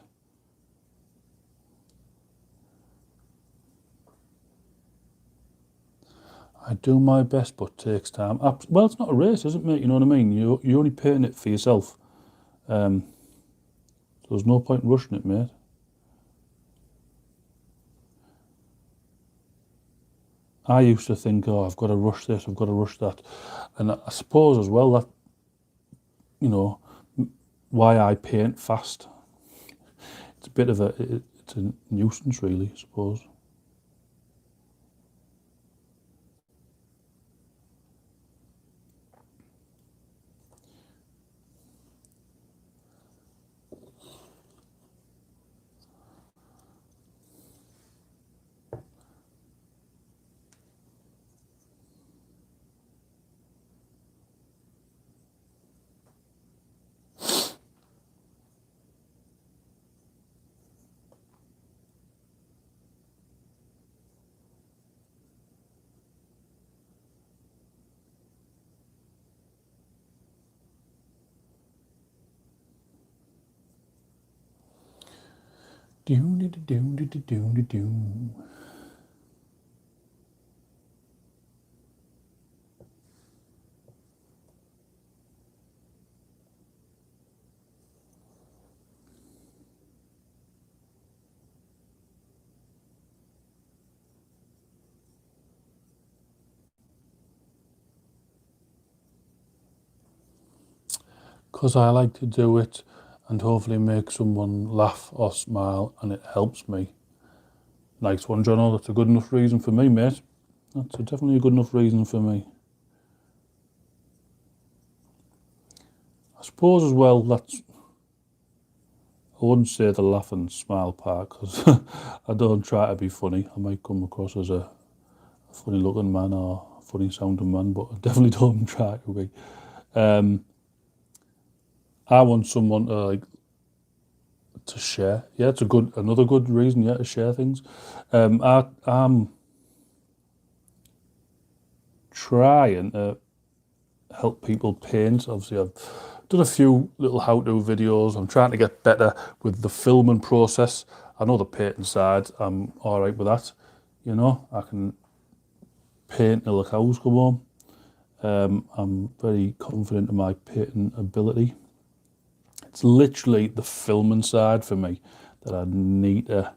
I do my best, but takes time. Well, it's not a race, is it, mate? You know what I mean? You're only paying it for yourself. So there's no point in rushing it, mate. I used to think, oh, I've got to rush this, I've got to rush that. And I suppose as well that, you know, why I paint fast. It's a bit of it's a nuisance, really, I suppose. Do do do do do do do do. Because I like to do it and hopefully make someone laugh or smile, and it helps me. Nice one, Jono. That's a good enough reason for me, mate. That's definitely a good enough reason for me. I suppose as well, I wouldn't say the laugh and smile part, because I don't try to be funny. I might come across as a funny looking man or a funny sounding man, but I definitely don't try to be. I want someone to share. Yeah, it's another good reason. Yeah, to share things. I'm trying to help people paint. Obviously, I've done a few little how-to videos. I'm trying to get better with the filming process. I know the painting side, I'm all right with that. You know, I can paint till the cows come home. I'm very confident in my painting ability. It's literally the filming side for me that I need to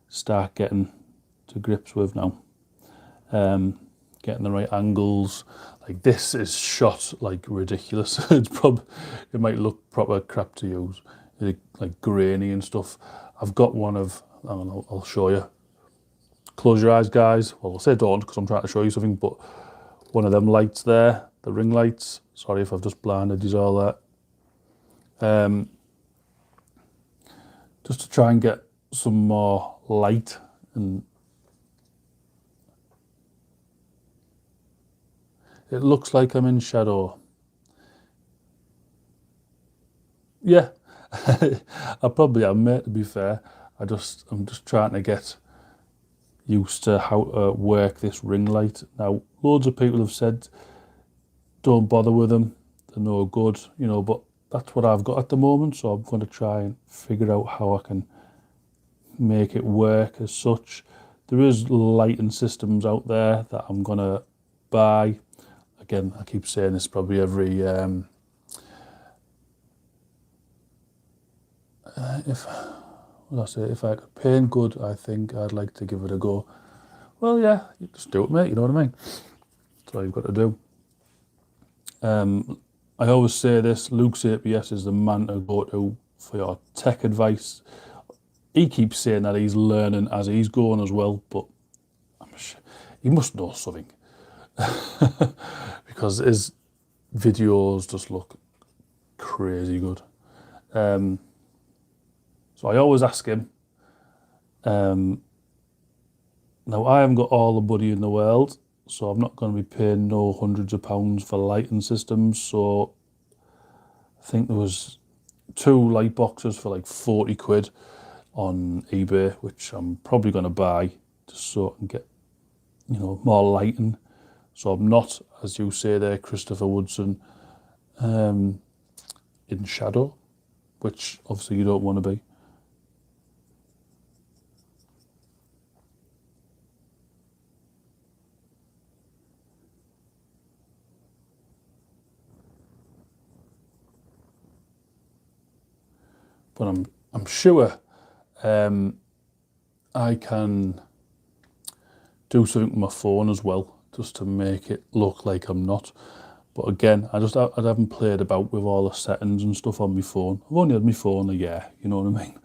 start getting to grips with now. Getting the right angles. Like, this is shot like ridiculous. It might look proper crap to use, like grainy and stuff. I've got one of, I don't know, I'll show you. Close your eyes, guys. Well, I'll say don't, because I'm trying to show you something, but one of them lights there, the ring lights. Sorry if I've just blinded you all that. Just to try and get some more light, and it looks like I'm in shadow. Yeah, I probably am, mate, to be fair. I'm just trying to get used to how to work this ring light. Now, loads of people have said don't bother with them, they're no good, you know, but that's what I've got at the moment, so I'm going to try and figure out how I can make it work as such. There is lighting systems out there that I'm going to buy. Again, I keep saying this probably every if what I say, if I could paint good, I think I'd like to give it a go. Well, yeah, you just do it, mate. You know what I mean? That's all you've got to do. I always say this: Luke's APS is the man to go to for your tech advice. He keeps saying that he's learning as he's going as well, but he must know something because his videos just look crazy good. So I always ask him. Now, I haven't got all the money in the world, so I'm not going to be paying no hundreds of pounds for lighting systems. So I think there was 2 light boxes for like 40 quid on eBay, which I'm probably going to buy just so I can get, more lighting. So I'm not, as you say there, Christopher Woodson, in shadow, which obviously you don't want to be. But I'm sure I can do something with my phone as well, just to make it look like I'm not. But again, I haven't played about with all the settings and stuff on my phone. I've only had my phone a year, you know what I mean?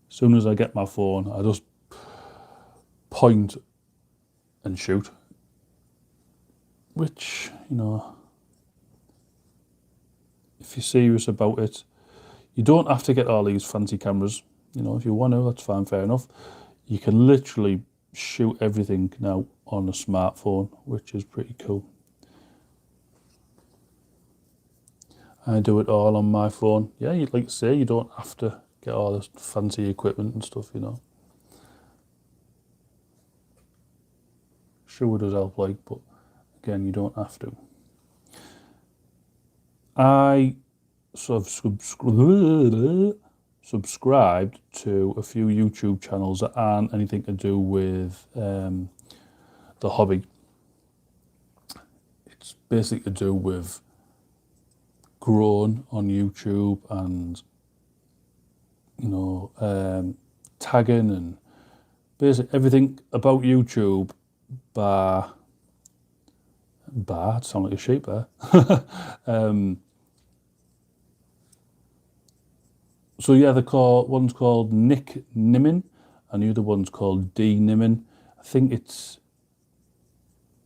As soon as I get my phone, I just point and shoot. Which, if you're serious about it, you don't have to get all these fancy cameras. If you want to, that's fine, fair enough. You can literally shoot everything now on a smartphone, which is pretty cool. I do it all on my phone. Yeah, you'd like to say you don't have to get all this fancy equipment and stuff, Sure, it does help, but again, you don't have to. I sort of subscribed to a few YouTube channels that aren't anything to do with the hobby. It's basically to do with growing on YouTube and tagging and basically everything about YouTube bar it sounds like a sheep there. So yeah, one's called Nick Nimmin and the other one's called D Nimmin. I think it's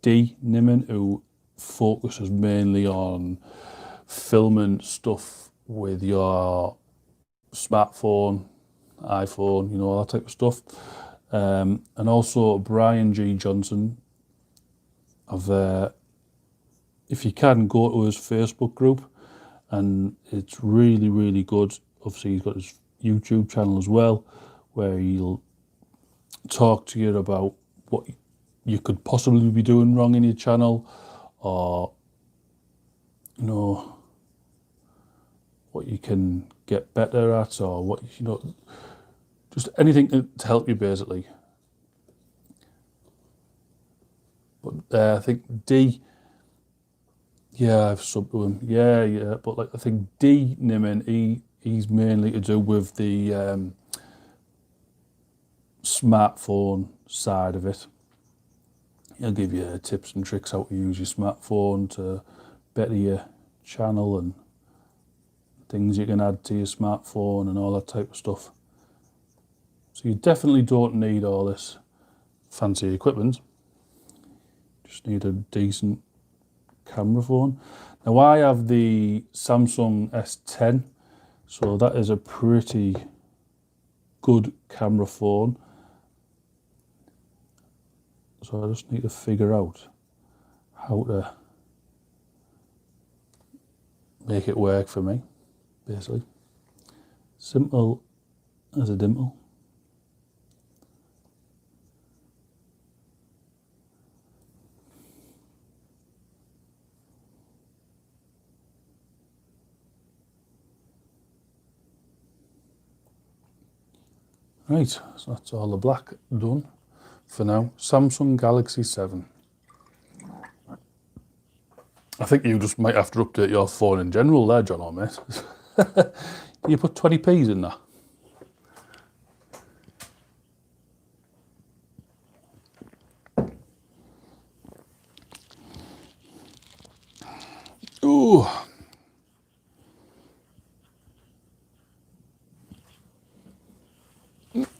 D Nimmin who focuses mainly on filming stuff with your smartphone, iPhone, all that type of stuff. And also Brian G. Johnson. If you can, go to his Facebook group, and it's really, really good. Obviously, he's got his YouTube channel as well, where he'll talk to you about what you could possibly be doing wrong in your channel, or what you can get better at, or what just anything to help you basically. But I think D, yeah, I've subbed to him. Yeah. But I think D Nimmin, he's mainly to do with the smartphone side of it. He'll give you tips and tricks how to use your smartphone to better your channel and things you can add to your smartphone and all that type of stuff. So you definitely don't need all this fancy equipment. Just need a decent camera phone. Now I have the Samsung S10, so that is a pretty good camera phone. So I just need to figure out how to make it work for me, basically. Simple as a dimple. Right, so that's all the black done for now. Samsung Galaxy 7. I think you just might have to update your phone in general there, John, or mate. You put 20p's in there. Ooh.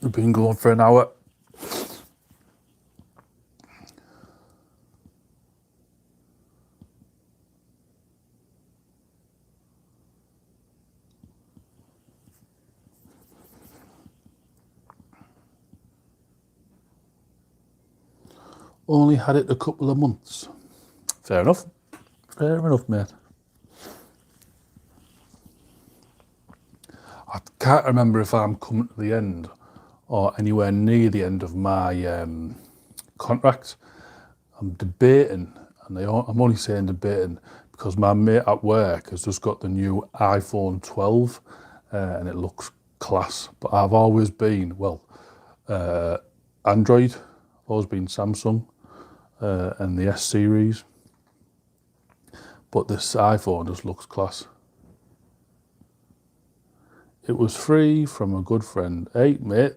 We've been going for an hour. Only had it a couple of months. Fair enough. Fair enough, mate. I can't remember if I'm coming to the end or anywhere near the end of my contract. I'm debating, and I'm only saying debating because my mate at work has just got the new iPhone 12 and it looks class. But I've always been, Android, I've always been Samsung and the S series. But this iPhone just looks class. It was free from a good friend. Hey, mate,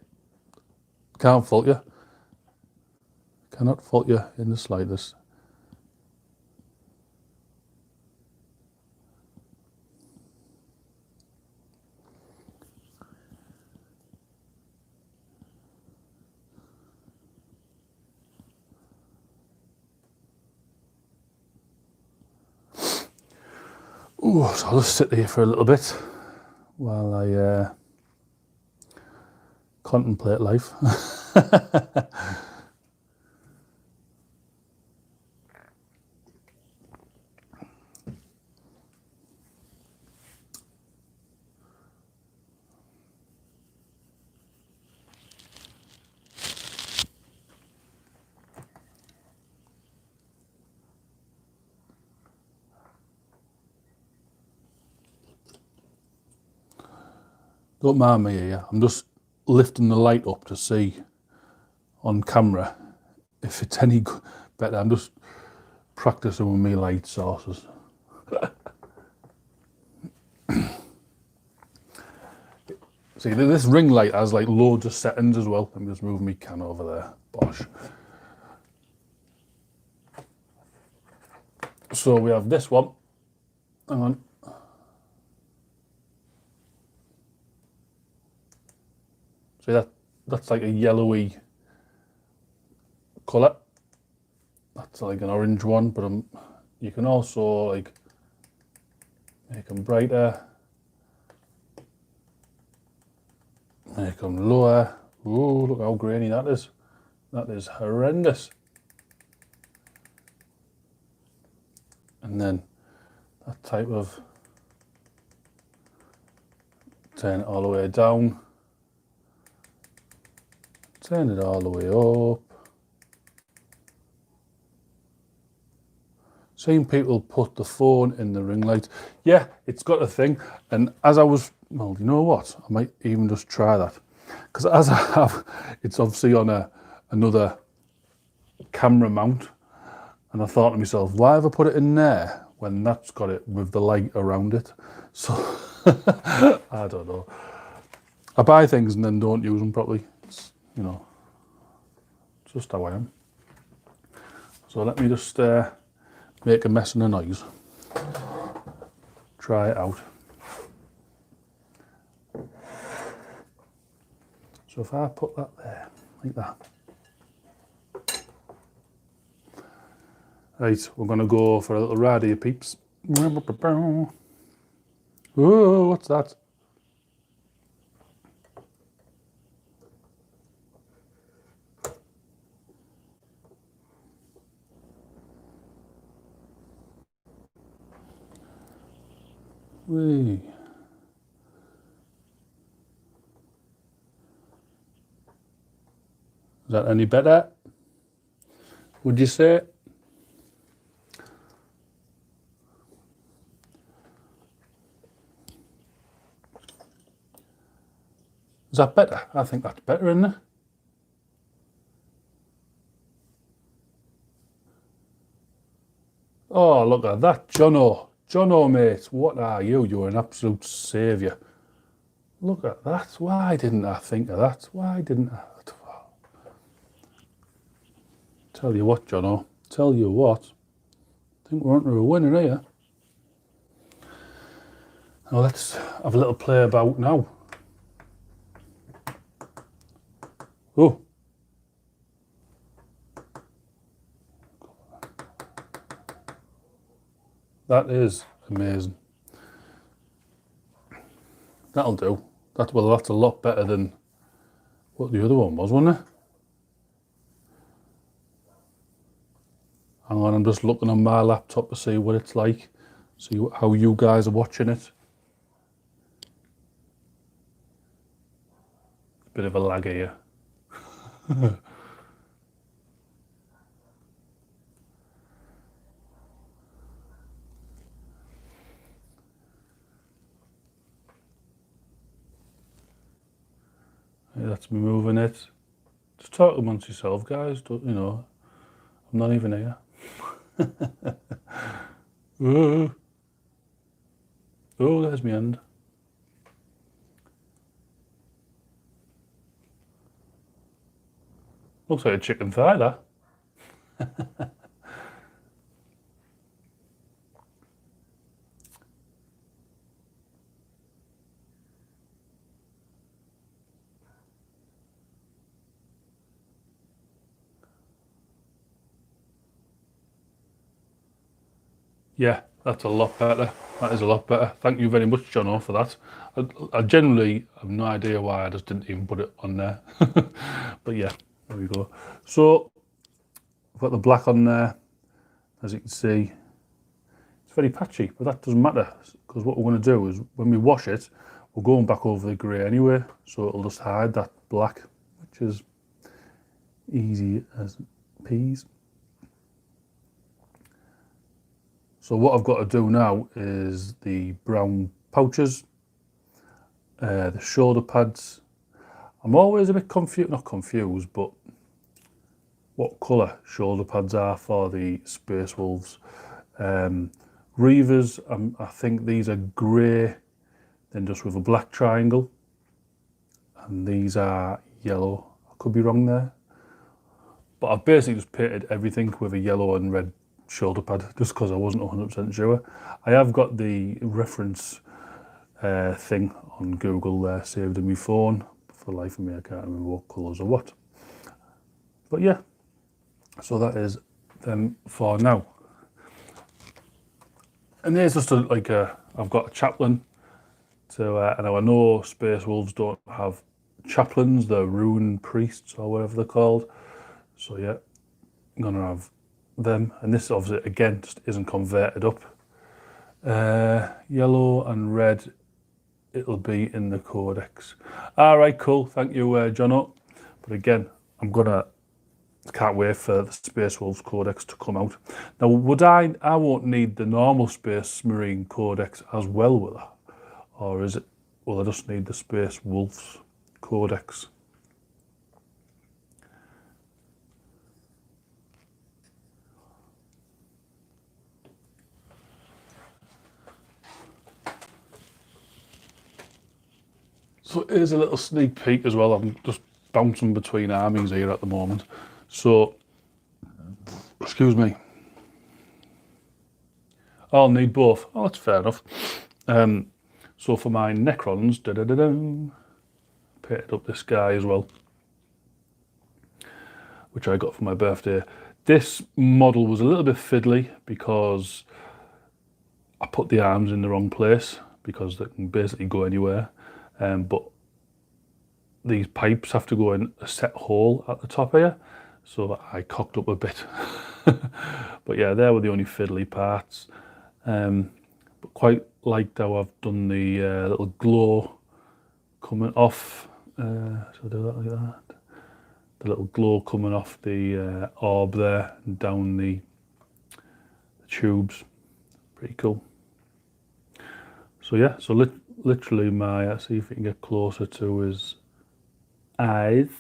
can't fault you. Cannot fault you in the slightest. Ooh, so I'll just sit here for a little bit while I contemplate life. Don't mind me here, I'm just lifting the light up to see on camera if it's any better. I'm just practicing with my light sources. See, this ring light has like loads of settings as well. I'm just moving my can over there. Bosh. So we have this one. Hang on. See that's like a yellowy colour. That's like an orange one, but you can also like make them brighter, make them lower. Ooh, look how grainy that is. That is horrendous. And then that type of turn it all the way down, turn it all the way up. Seen people put the phone in the ring light. Yeah, it's got a thing. And as I was, well, you know what? I might even just try that. Because as I have, it's obviously on another camera mount. And I thought to myself, why have I put it in there when that's got it with the light around it? So, I don't know. I buy things and then don't use them properly. It's, just how I am. So let me just make a mess and a noise. Try it out. So if I put that there, like that. Right, we're going to go for a little ride here, peeps. Oh, what's that? Whee. Is that any better? Would you say? Is that better? I think that's better, isn't it? Oh, look at that, Jono. Jono, mate, what are you? You're an absolute saviour. Look at that. Why didn't I think of that? Why didn't I? Tell you what, Jono. Tell you what. I think we're onto a winner here. Now let's have a little play about now. Oh, that is amazing. That'll do. That's a lot better than what the other one was, wasn't it? Hang on, I'm just looking on my laptop to see what it's like, see how you guys are watching it. Bit of a lag here. Yeah, that's me moving it. Just talk amongst yourself, guys. Don't, I'm not even here. Oh, oh, there's my hand. Looks like a chicken thigh, that. Yeah, that's a lot better. That is a lot better. Thank you very much, Jono, for that. I generally have no idea why I just didn't even put it on there. But yeah, there we go. So I've got the black on there. As you can see, it's very patchy, but that doesn't matter because what we're going to do is when we wash it, we're going back over the grey anyway, so it'll just hide that black, which is easy as peas. So what I've got to do now is the brown pouches, the shoulder pads. I'm always a bit confused, not confused, but what colour shoulder pads are for the Spacewolves. Reavers, I think these are grey, then just with a black triangle. And these are yellow. I could be wrong there. But I've basically just painted everything with a yellow and red shoulder pad just because I wasn't 100% sure. I have got the reference thing on Google there saved in my phone. For the life of me, I can't remember what colours or what. But yeah, so that is them for now. And there's just I've got a chaplain. So and I know Spacewolves don't have chaplains, they're rune priests or whatever they're called. So yeah, I'm gonna have them. And this obviously again just isn't converted up. Yellow and red, it'll be in the codex. All right, cool. Thank you, Jono. But again, can't wait for the Spacewolves Codex to come out. Now, I won't need the normal Space Marine Codex as well, will I? Or will I just need the Spacewolves Codex? So here's a little sneak peek as well. I'm just bouncing between armies here at the moment. So, excuse me. I'll need both. Oh, that's fair enough. So for my Necrons, painted up this guy as well, which I got for my birthday. This model was a little bit fiddly because I put the arms in the wrong place because they can basically go anywhere. But these pipes have to go in a set hole at the top here, so I cocked up a bit. But yeah, there were the only fiddly parts. But quite liked how I've done the little glow coming off. So I do that like that. The little glow coming off the orb there and down the tubes. Pretty cool. So yeah, so literally see if we can get closer to his eyes.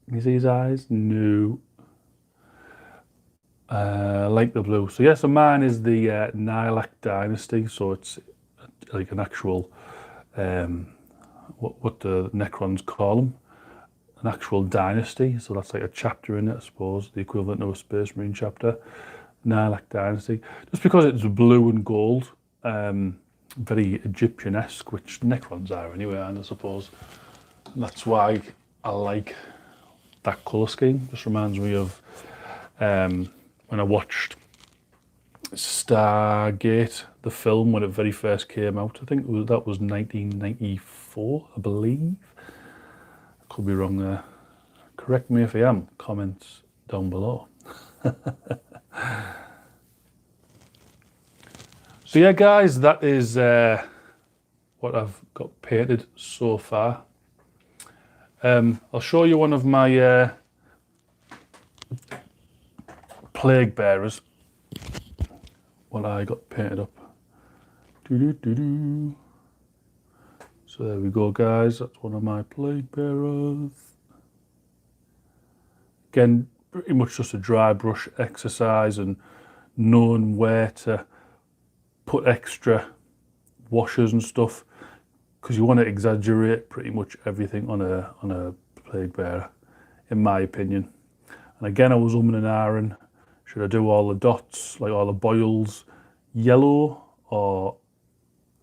Can you see his eyes? No. Like the blue. So yeah, so mine is the Nilak dynasty. So it's like an actual, what the Necrons call them, an actual dynasty. So that's like a chapter in it, I suppose, the equivalent of a Space Marine chapter. Nilak dynasty. Just because it's blue and gold, very Egyptian-esque, which Necrons are anyway, and I suppose that's why I like that colour scheme. Just reminds me of when I watched Stargate, the film, when it very first came out. I think that was 1994, I believe. I could be wrong there. Correct me if I am. Comments down below. So yeah, guys, that is what I've got painted so far. I'll show you one of my plague bearers, what I got painted up. Doo-doo-doo-doo. So there we go, guys. That's one of my plague bearers. Again, pretty much just a dry brush exercise and knowing where to put extra washes and stuff, because you want to exaggerate pretty much everything on a plague bearer, in my opinion. And again, I was umming and ahhing. Should I do all the dots, like all the boils, yellow, or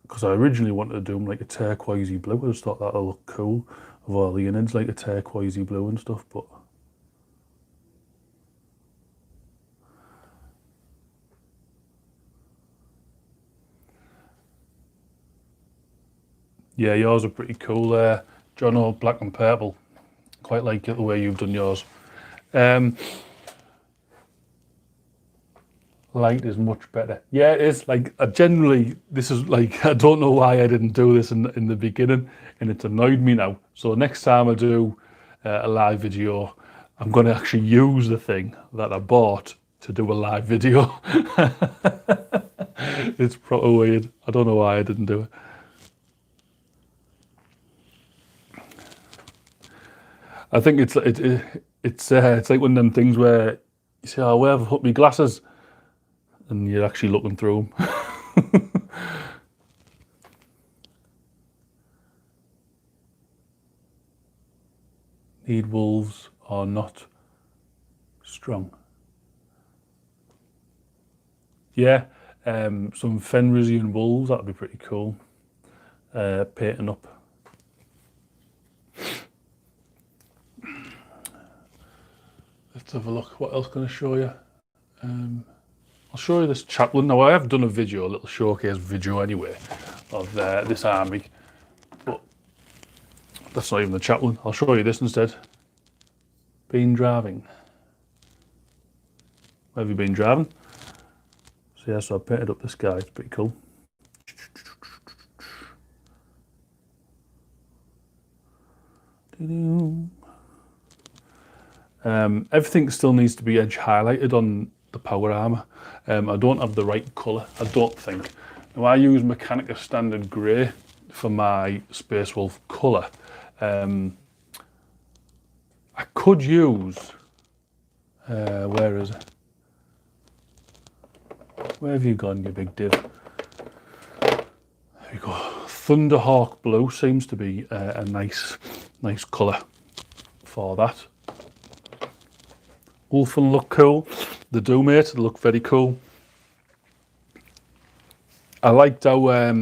because I originally wanted to do them like a turquoisey blue. I just thought that would look cool of all the innards, like a turquoisey blue and stuff. But yeah, yours are pretty cool there, John. Black and purple. Quite like it the way you've done yours. Light is much better. Yeah, it is. Like, generally, this is like, I don't know why I didn't do this in the beginning, and it's annoyed me now. So next time I do a live video, I'm going to actually use the thing that I bought to do a live video. It's proper weird. I don't know why I didn't do it. I think it's like one of them things where you say, "Oh, where have I put my glasses?" And you're actually looking through them. Need wolves are not strong. Yeah, some Fenrisian wolves, that'd be pretty cool. Painting up. Let's have a look. What else can I show you? I'll show you this chaplain. Now, I have done a video, a little showcase video anyway, of this army, but that's not even the chaplain. I'll show you this instead. Been driving. Where have you been driving? So yeah, so I painted up this guy. It's pretty cool. Everything still needs to be edge highlighted on the power armor. I don't have the right colour, I don't think. Now, I use Mechanica Standard Grey for my Spacewolf colour. I could use, where is it? Where have you gone, you big div? There you go. Thunderhawk Blue seems to be a nice colour for that. Wolfen look cool. They do, mate. They look very cool. I liked how I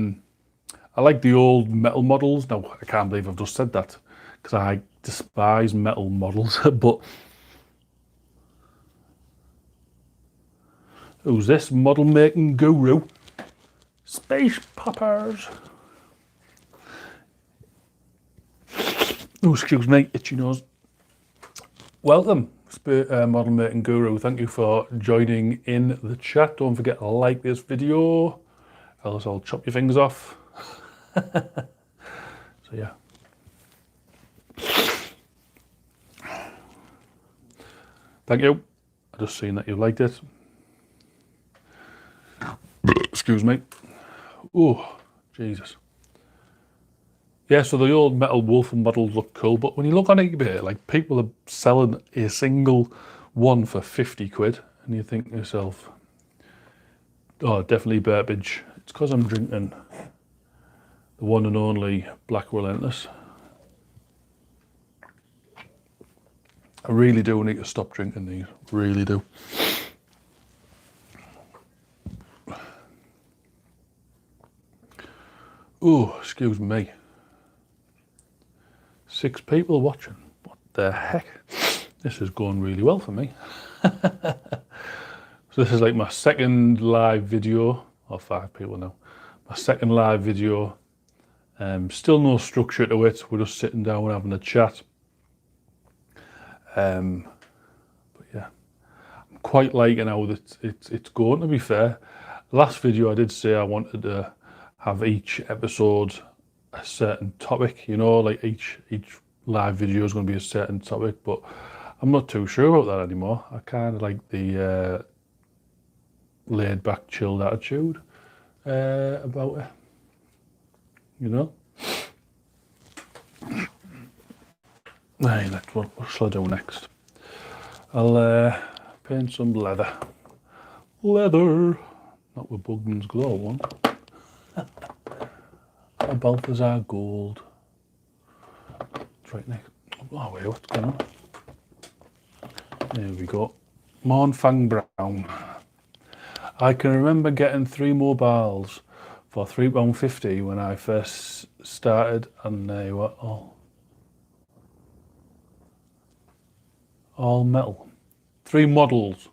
like the old metal models. Now, I can't believe I've just said that because I despise metal models. But who's this model making guru? Space poppers. Oh, excuse me, itchy nose. Welcome, model making guru. Thank you for joining in the chat. Don't forget to like this video, else I'll chop your fingers off. So yeah. Thank you. I just seen that you liked it. Excuse me. Oh, Jesus. Yeah, so the old metal Wolfen models look cool, but when you look on eBay, like, people are selling a single one for 50 quid, and you think to yourself, oh, definitely Burbage. It's because I'm drinking the one and only Black Relentless. I really do need to stop drinking these, really do. Oh, excuse me. 6 people watching. What the heck? This is going really well for me. So this is like my second live video, or 5 people now. My second live video. Still no structure to it. We're just sitting down and having a chat. But yeah, I'm quite liking how it's going, to be fair. Last video I did say I wanted to have each episode a certain topic, you know, like each live video is going to be a certain topic, but I'm not too sure about that anymore. I kind of like the laid back, chilled attitude about it, you know. Hey, what shall I do next? I'll paint some leather. Leather! Not with Bugman's Glow one. A Balthazar Gold. It's right next. Oh wait, what's going on? There we go. Mornfang Brown. I can remember getting 3 mobiles for £3.50 when I first started, and they were all metal. 3 models.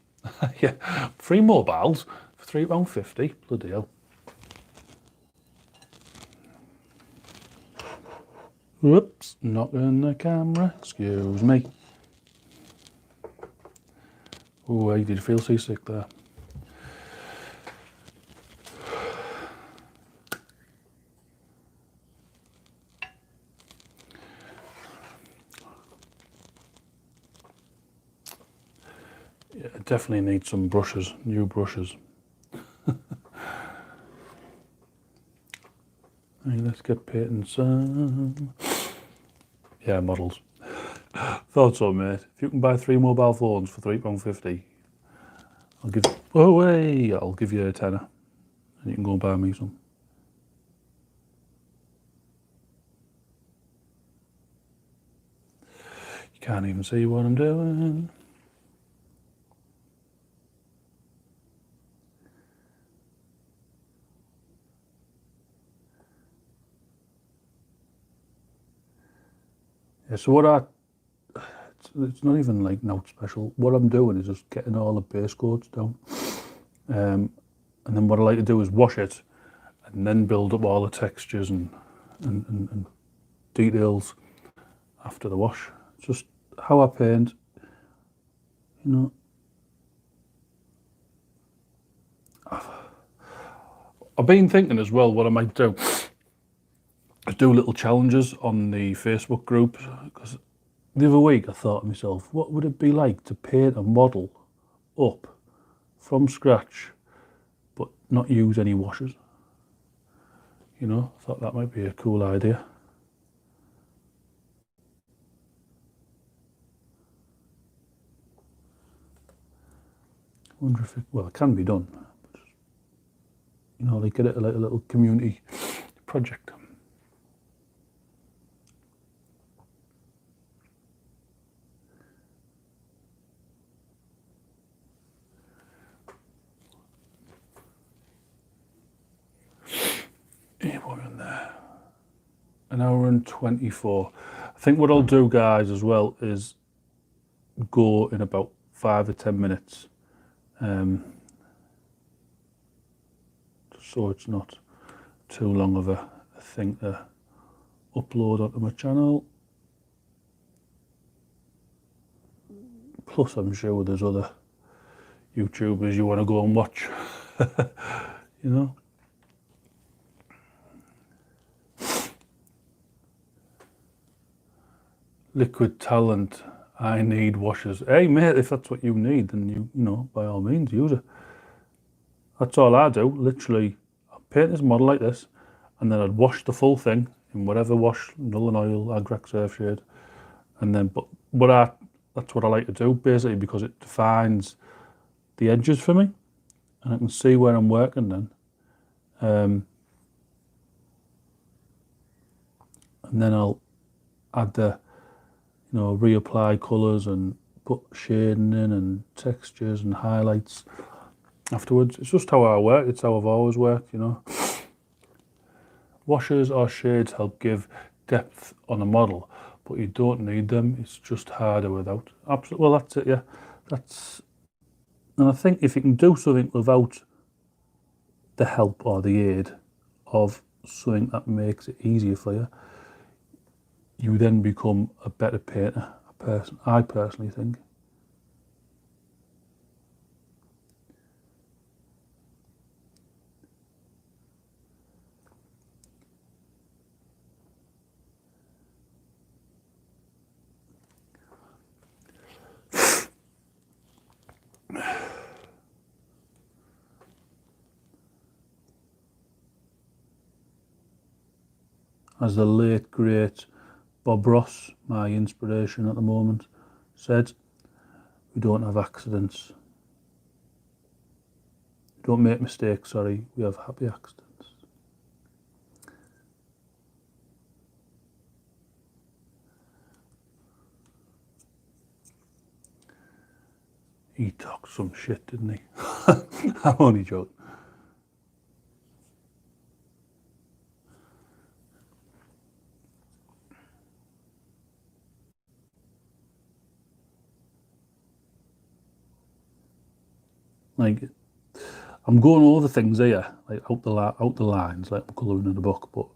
Yeah, 3 mobiles for £3.50. Bloody hell. Whoops, knocking the camera. Excuse me. Oh, I did feel seasick there. Yeah, definitely need some brushes, new brushes. Hey, let's get painting some. Yeah, models. Thought so, mate. If you can buy 3 mobile phones for £3.50, I'll give. Oh, hey, I'll give you a tenner, and you can go and buy me some. You can't even see what I'm doing. Yeah, so it's not even like note special. What I'm doing is just getting all the base coats down. And then what I like to do is wash it and then build up all the textures and details after the wash. It's just how I paint, you know. I've been thinking as well what I might do is do little challenges on the Facebook group, because the other week I thought to myself, what would it be like to paint a model up from scratch but not use any washes? You know, I thought that might be a cool idea. I wonder if it can be done. You know, like get it like a little community project. Yeah, we're in there. 1 hour and 24. I think what I'll do, guys, as well is go in about 5 or 10 minutes. So it's not too long of a thing to upload onto my channel. Plus, I'm sure there's other YouTubers you want to go and watch, you know. Liquid talent, I need washers. Hey mate, if that's what you need, then you know, by all means, use it. That's all I do, literally. I'll paint this model like this, and then I'd wash the full thing in whatever wash, Null and Oil, Agrax Surfshade, and then, that's what I like to do, basically, because it defines the edges for me, and I can see where I'm working then. And then I'll add the, you know, reapply colours and put shading in and textures and highlights afterwards. It's just how I work. It's how I've always worked, you know. Washes or shades help give depth on a model, but you don't need them. It's just harder without. Absolutely. Well, that's it. Yeah, that's. And I think if you can do something without the help or the aid of something that makes it easier for you, you then become a better painter. I personally think. As the late great Bob Ross, my inspiration at the moment, said, we don't have accidents. We don't make mistakes, sorry, we have happy accidents. He talked some shit, didn't he? I'm only joking. Like, I'm going over things here, like out the lines, like I'm colouring in the book, but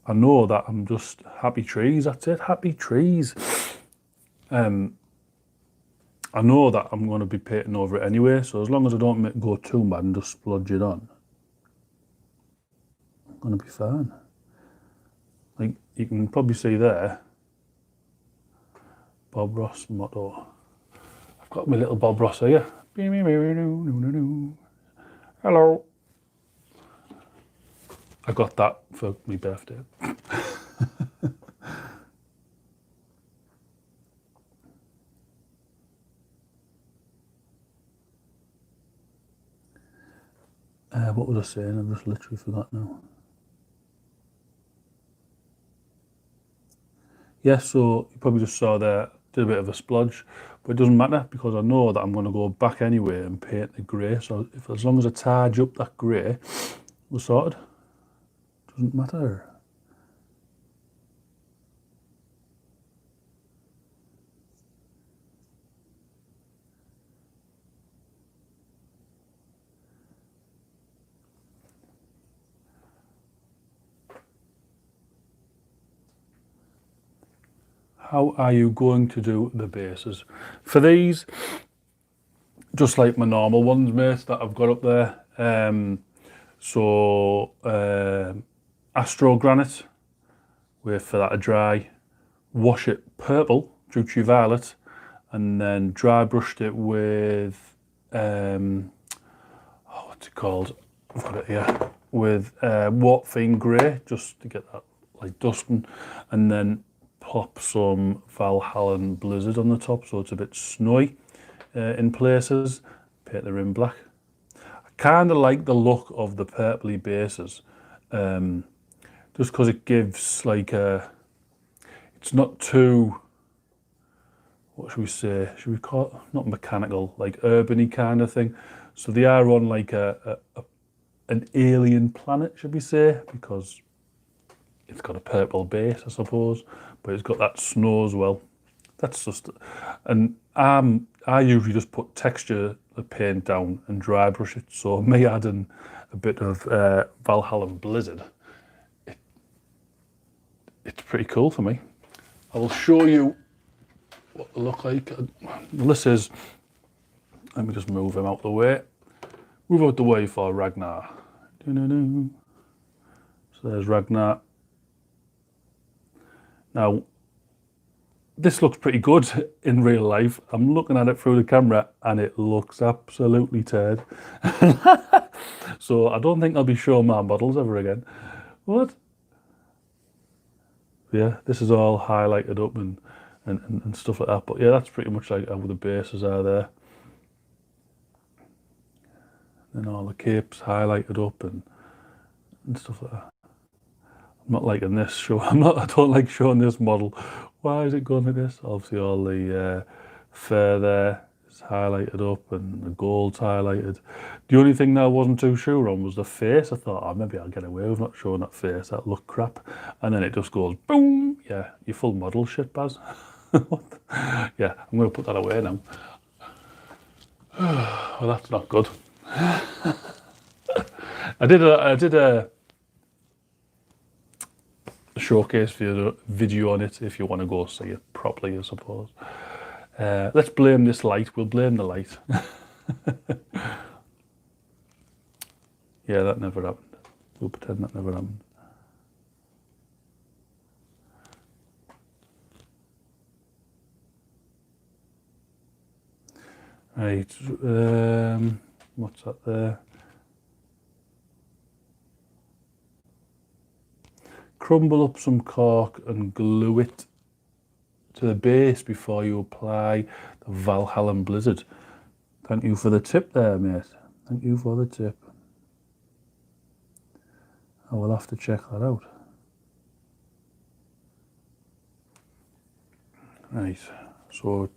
I know that I'm just happy trees. That's it, happy trees. I know that I'm going to be painting over it anyway, so as long as I don't go too mad and just splodge it on, I'm going to be fine. Like you can probably see there, Bob Ross motto. I've got my little Bob Ross here. Hello. I got that for my birthday. What was I saying? I've just literally forgot now. Yeah, so you probably just saw there, did a bit of a splodge, but it doesn't matter because I know that I'm going to go back anyway and paint the grey. So as long as I charge up that grey, we're sorted. Doesn't matter. How are you going to do the bases? For these, just like my normal ones, mate, that I've got up there. Astro Granite, wait for that to dry, wash it purple, Drucci Violet, and then dry brushed it with, what's it called? I've got it here. With Warpfine Grey, just to get that like dusting, and then pop some Valhalla Blizzard on the top so it's a bit snowy in places. Paint the rim black. I kind of like the look of the purpley bases, just because it gives like a, it's not too, what should we say, should we call it, not mechanical, like urban-y kind of thing. So they are on like an alien planet, should we say, because it's got a purple base, I suppose, but it's got that snow as well. That's just, and I usually just put texture the paint down and dry brush it. So me adding a bit of Valhalla Blizzard, it's pretty cool for me. I will show you what they look like. This is, let me just move him out the way. Move out the way for Ragnar. So there's Ragnar. Now, this looks pretty good in real life. I'm looking at it through the camera and it looks absolutely turd. So I don't think I'll be showing my models ever again. What? Yeah, this is all highlighted up and stuff like that. But yeah, that's pretty much like how the bases are there. And all the capes highlighted up and stuff like that. I'm not liking this show. I don't like showing this model. Why is it going like this? Obviously all the fur there is highlighted up and the gold's highlighted. The only thing that I wasn't too sure on was the face. I thought, oh, maybe I'll get away with not showing that face. That looked crap. And then it just goes boom. Yeah, your full model shit, Baz. Yeah, I'm going to put that away now. Well, that's not good. I did a showcase video on it if you want to go see it properly, I suppose. Let's blame this light. We'll blame the light. Yeah, that never happened. We'll pretend that never happened. Right, what's that there? Crumble up some cork and glue it to the base before you apply the Valhalla Blizzard. Thank you for the tip there, mate. Thank you for the tip. I will have to check that out. Right, so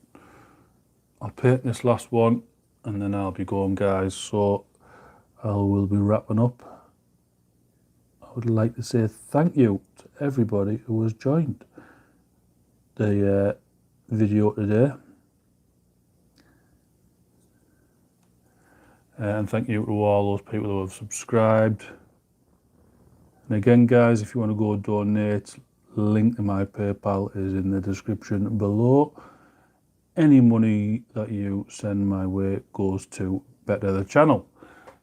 I'll paint this last one and then I'll be going, guys. So I will be wrapping up. I would like to say thank you to everybody who has joined the video today. And thank you to all those people who have subscribed. And again, guys, if you want to go donate, link to my PayPal is in the description below. Any money that you send my way goes to better the channel.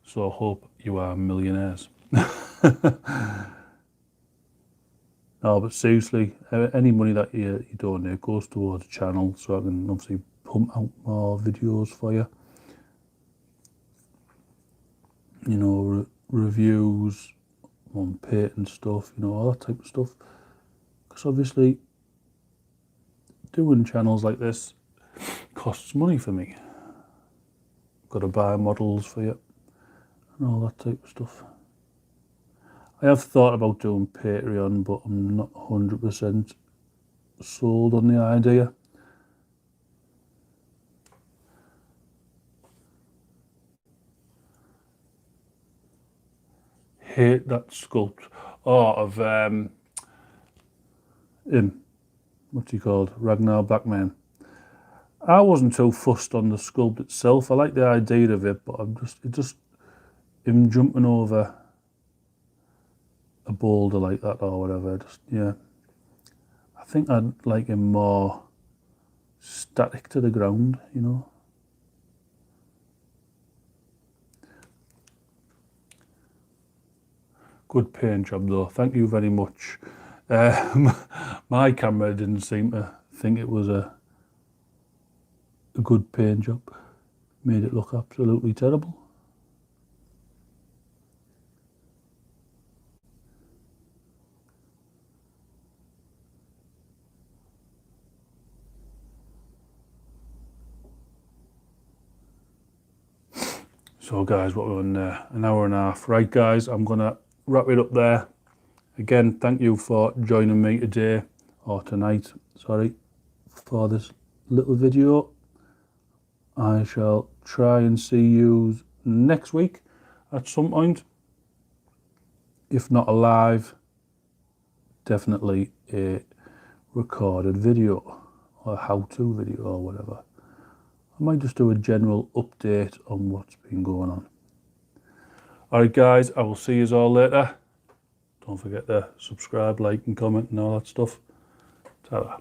So hope you are millionaires. No, but seriously, any money that you donate goes towards the channel, so I can obviously pump out more videos for you. You know, reviews on painting stuff, you know, all that type of stuff. Because obviously, doing channels like this costs money for me. Got to buy models for you and all that type of stuff. I have thought about doing Patreon, but I'm not 100% sold on the idea. Hate that sculpt. Oh, of him. What's he called? Ragnar Blackman. I wasn't too fussed on the sculpt itself. I like the idea of it, but him jumping over a boulder like that or whatever. Yeah. I think I'd like him more static to the ground, you know. Good paint job though. Thank you very much. My camera didn't seem to think it was a good paint job. Made it look absolutely terrible. So guys, what we're on there, an hour and a half. Right guys, I'm gonna wrap it up there. Again, thank you for joining me today, or tonight, sorry, for this little video. I shall try and see you next week at some point. If not a live, definitely a recorded video or a how-to video or whatever. I might just do a general update on what's been going on. Alright guys, I will see you all later. Don't forget to subscribe, like and comment and all that stuff. Ta-ra.